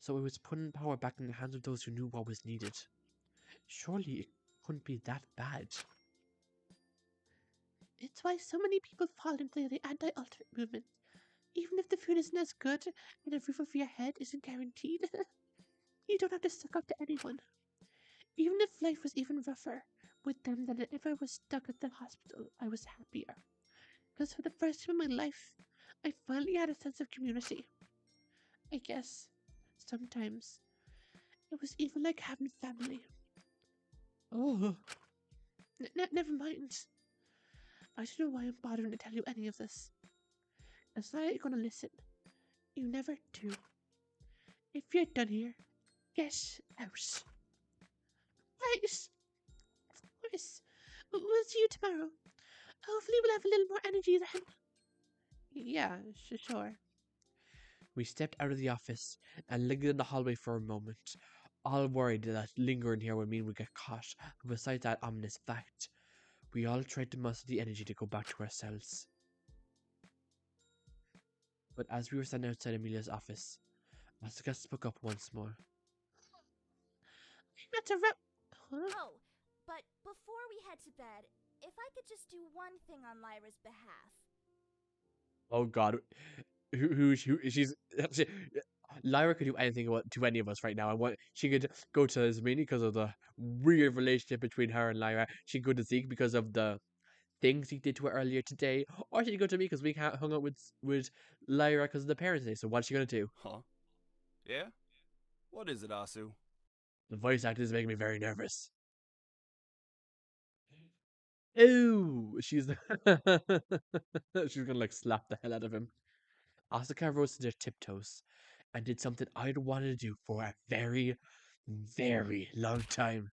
so it was putting power back in the hands of those who knew what was needed. Surely it couldn't be that bad. It's why so many people fall into the anti-ultimate movement. Even if the food isn't as good and a roof over your head isn't guaranteed, you don't have to suck up to anyone. Even if life was even rougher with them than it ever was stuck at the hospital, I was happier. Because for the first time in my life, I finally had a sense of community. I guess, sometimes, it was even like having family. Oh, Never mind. I don't know why I'm bothering to tell you any of this. It's not like you're gonna listen. You never do. If you're done here, get out. Right. Of course. We'll see you tomorrow. Hopefully we'll have a little more energy then. Yeah, sure. we stepped out of the office and lingered in the hallway for a moment, all worried that lingering here would mean we'd get caught, and besides that ominous fact, we all tried to muster the energy to go back to our cells. But as we were standing outside Amelia's office, Asuka spoke up once more. That's a rep. Huh? Oh, but before we head to bed, if I could just do one thing on Lyra's behalf. Oh god, she's Lyra could do anything to any of us right now. And what she could go to Zmini because of the weird relationship between her and Lyra. She could go to Zeke because of the things he did to her earlier today, or she could go to me because we hung out with Lyra because of the Parents' Day. So what's she gonna do? Huh? Yeah? What is it, Asu? The voice actor is making me very nervous. Ooh, she's she's gonna like slap the hell out of him. Asuka rose to their tiptoes and did something I'd wanted to do for a very, very long time.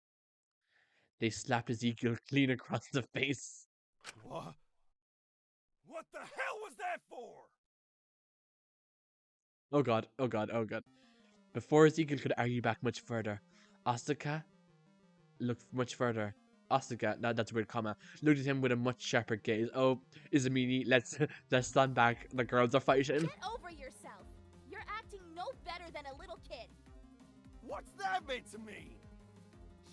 They slapped Ezekiel clean across the face. What? What the hell was that for? Oh god, oh god, oh god. Before Ezekiel could argue back much further, Asuka looked much further. Asuka, that's a weird comma, looked at him with a much sharper gaze. Oh, Izumini, let's stand back. The girls are fighting. Get over yourself. You're acting no better than a little kid. What's that meant to me?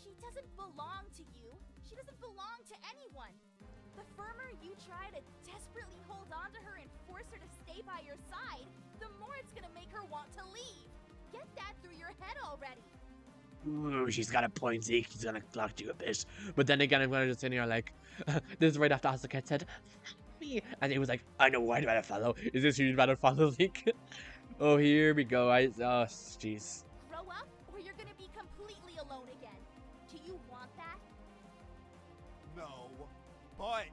She doesn't belong to you. She doesn't belong to anyone. The firmer you try to desperately hold on to her and force her to stay by your side, the more it's gonna make her want to leave. Get that through your head already. Ooh, she's got a point, Zeke. She's gonna clock you a bit. But then again, I'm gonna just sit here like, this is right after Asuka said, me. And it was like, I know why better follow. Is this who you better follow, Zeke? Oh, here we go. Oh, jeez. Grow up, or you're gonna be completely alone again. Do you want that? No, but...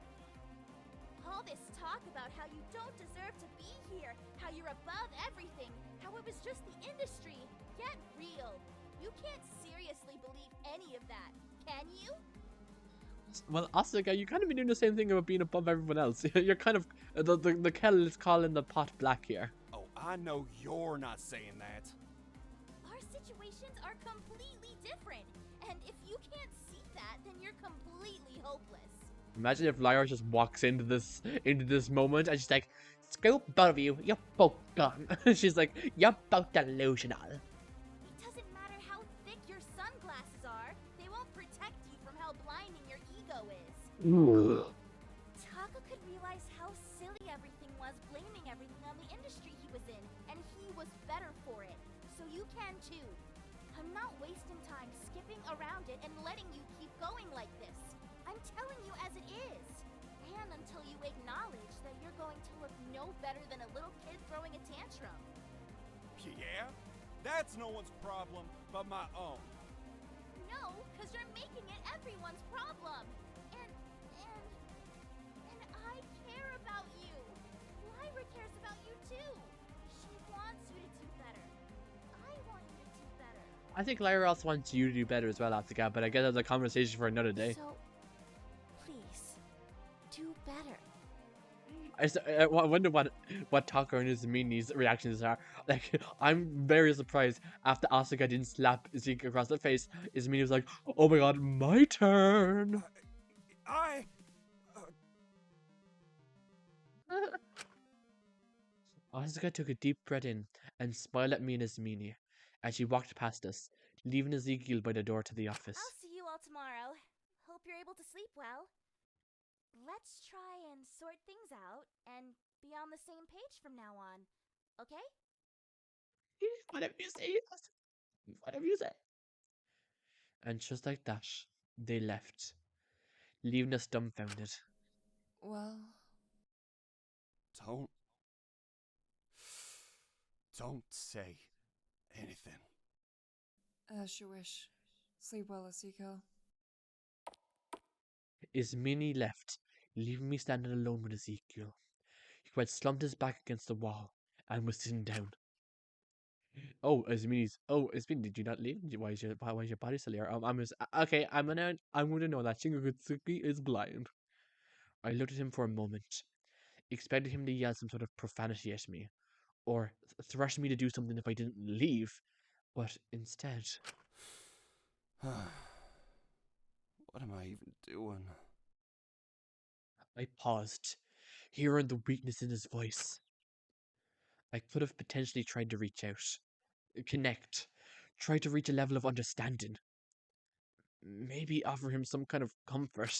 All this talk about how you don't deserve to be here, how you're above everything, how it was just the industry. Get real. You can't seriously believe any of that, can you? Well, Asuka, you kind of been doing the same thing about being above everyone else. You're kind of the kettle is calling the pot black here. Oh, I know you're not saying that. Our situations are completely different, and if you can't see that, then you're completely hopeless. Imagine if Lyra just walks into this moment and she's like, "Screw both of you, you're both gone." She's like, "You're both delusional." It doesn't matter how thick your sunglasses are, they won't protect you from how blinding your ego is. Taka could realize how silly everything was, blaming everything on the industry he was in, and he was better for it. So you can too. I'm not wasting time skipping around it and letting you keep going like this. I'm telling you as it is. can until you acknowledge that you're going to look no better than a little kid throwing a tantrum. Yeah? That's no one's problem but my own. No, because you're making it everyone's problem. And I care about you. Lyra cares about you too. She wants you to do better. I want you to do better. I think Lyra also wants you to do better as well, Asuka, but I guess that's a conversation for another day. So, please, do better. I wonder what Taka and Izumini's reactions are. Like, I'm very surprised after Asuka didn't slap Zeke across the face. Izumini was like, "Oh my god, my turn." I... Asuka took a deep breath in and smiled at me and Izumini as she walked past us, leaving Ezekiel by the door to the office. I'll see you all tomorrow. Hope you're able to sleep well. Let's try and sort things out and be on the same page from now on, okay? Whatever you say. Whatever you say. And just like that, they left, leaving us dumbfounded. Well, Don't say anything. as you wish. Sleep well, Asiko. Izumini left, leaving me standing alone with Ezekiel. He had slumped his back against the wall and was sitting down. Izumini, did you not leave? Why is your body still here? Okay, I'm going to know that Shingogutsuki is blind. I looked at him for a moment, expected him to yell some sort of profanity at me, or threaten me to do something if I didn't leave, but instead... What am I even doing? I paused, hearing the weakness in his voice. I could have potentially tried to reach out, connect, try to reach a level of understanding. Maybe offer him some kind of comfort.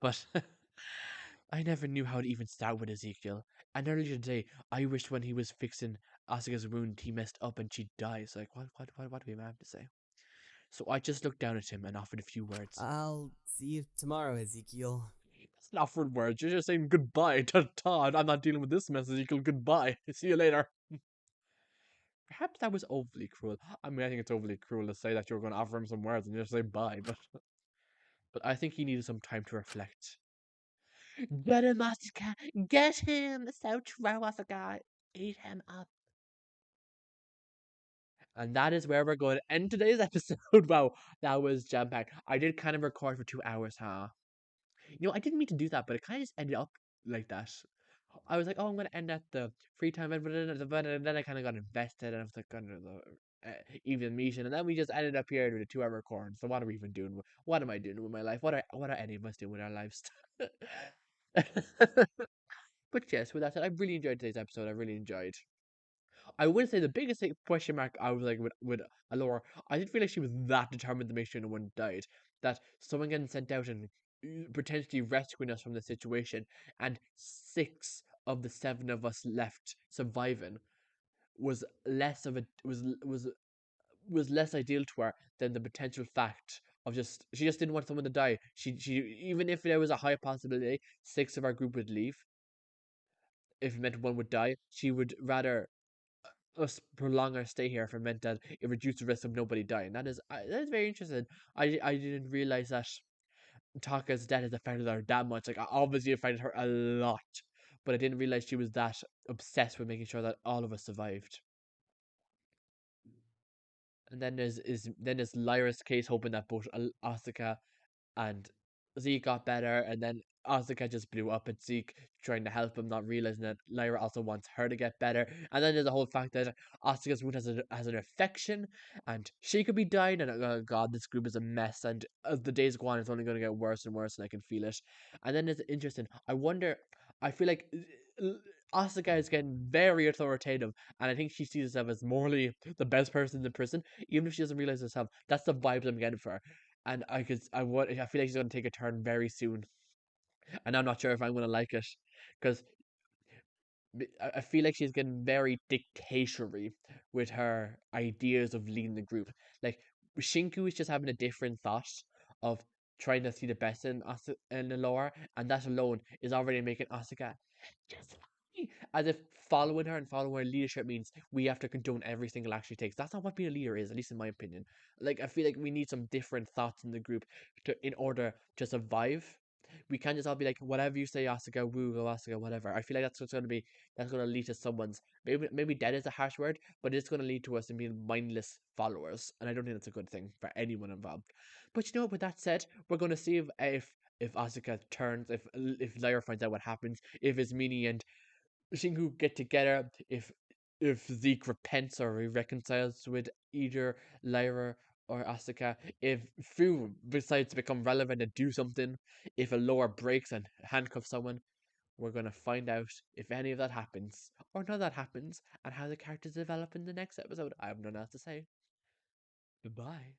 But I never knew how to even start with Ezekiel. And earlier today, I wished when he was fixing Asuka's wound, he messed up and she'd die. So, like, what do we have to say? So I just looked down at him and offered a few words. I'll see you tomorrow, Ezekiel. That's not offered words. You're just saying goodbye to Todd. I'm not dealing with this mess, Ezekiel. Goodbye. See you later. Perhaps that was overly cruel. I mean, I think it's overly cruel to say that you're going to offer him some words and just say bye, but I think he needed some time to reflect. Get him, Asuka! Get him! So true, Asuka! Eat him up. And that is where we're going to end today's episode. Wow, that was jam-packed. I did kind of record for 2 hours, huh? You know, I didn't mean to do that, but it kind of just ended up like that. I was like, oh, I'm going to end at the free time, but then I kind of got invested, and I was like, under the even meeting, and then we just ended up here with a 2-hour record. So what are we even doing? What am I doing with my life? What are any of us doing with our lives? But yes, with that said, I really enjoyed today's episode. I really enjoyed. I would say the biggest question mark I was like with Alora, I didn't feel like she was that determined to make sure no one died. That someone getting sent out and potentially rescuing us from the situation, and 6 of the 7 of us left surviving was less of a was less ideal to her than the potential fact of just she just didn't want someone to die. She even if there was a high possibility 6 of our group would leave, if it meant one would die, she would rather us prolong our stay here if it meant that it reduced the risk of nobody dying. That is very interesting. I didn't realize that Taka's death has affected her that much. Like, obviously it affected her a lot, but I didn't realize she was that obsessed with making sure that all of us survived. And then there's Lyra's case, hoping that both Asuka and Zeke got better, and then Asuka just blew up at Zeke, trying to help him, not realizing that Lyra also wants her to get better. And then there's the whole fact that Asuka's wound has an infection, and she could be dying, and oh god, this group is a mess, and as the days go on, it's only going to get worse and worse, and I can feel it. And then it's interesting, I feel like Asuka is getting very authoritative, and I think she sees herself as morally the best person in the prison, even if she doesn't realize herself. That's the vibes I'm getting for her. And I feel like she's going to take a turn very soon, and I'm not sure if I'm going to like it, because I feel like she's getting very dictatorial with her ideas of leading the group. Like Shinku is just having a different thought of trying to see the best in in the lore, and that alone is already making Asuka just as if following her and following her leadership means we have to condone every single action she takes. That's not what being a leader is, at least in my opinion. Like I feel like we need some different thoughts in the group in order to survive. We can't just all be like, whatever you say, Asuka, woo, go Asuka, whatever. I feel like that's what's going to be. That's going to lead to someone's maybe dead is a harsh word, but it's going to lead to us in being mindless followers, and I don't think that's a good thing for anyone involved. But you know what? With that said, we're going to see if Asuka turns, if Lyra finds out what happens, if Ismini and Shinku get together, if Zeke repents or he reconciles with either Lyra or Asuka, if Fu decides to become relevant and do something, if a lore breaks and handcuffs someone, we're gonna find out if any of that happens or none of that happens and how the characters develop in the next episode. I have nothing else to say. Goodbye.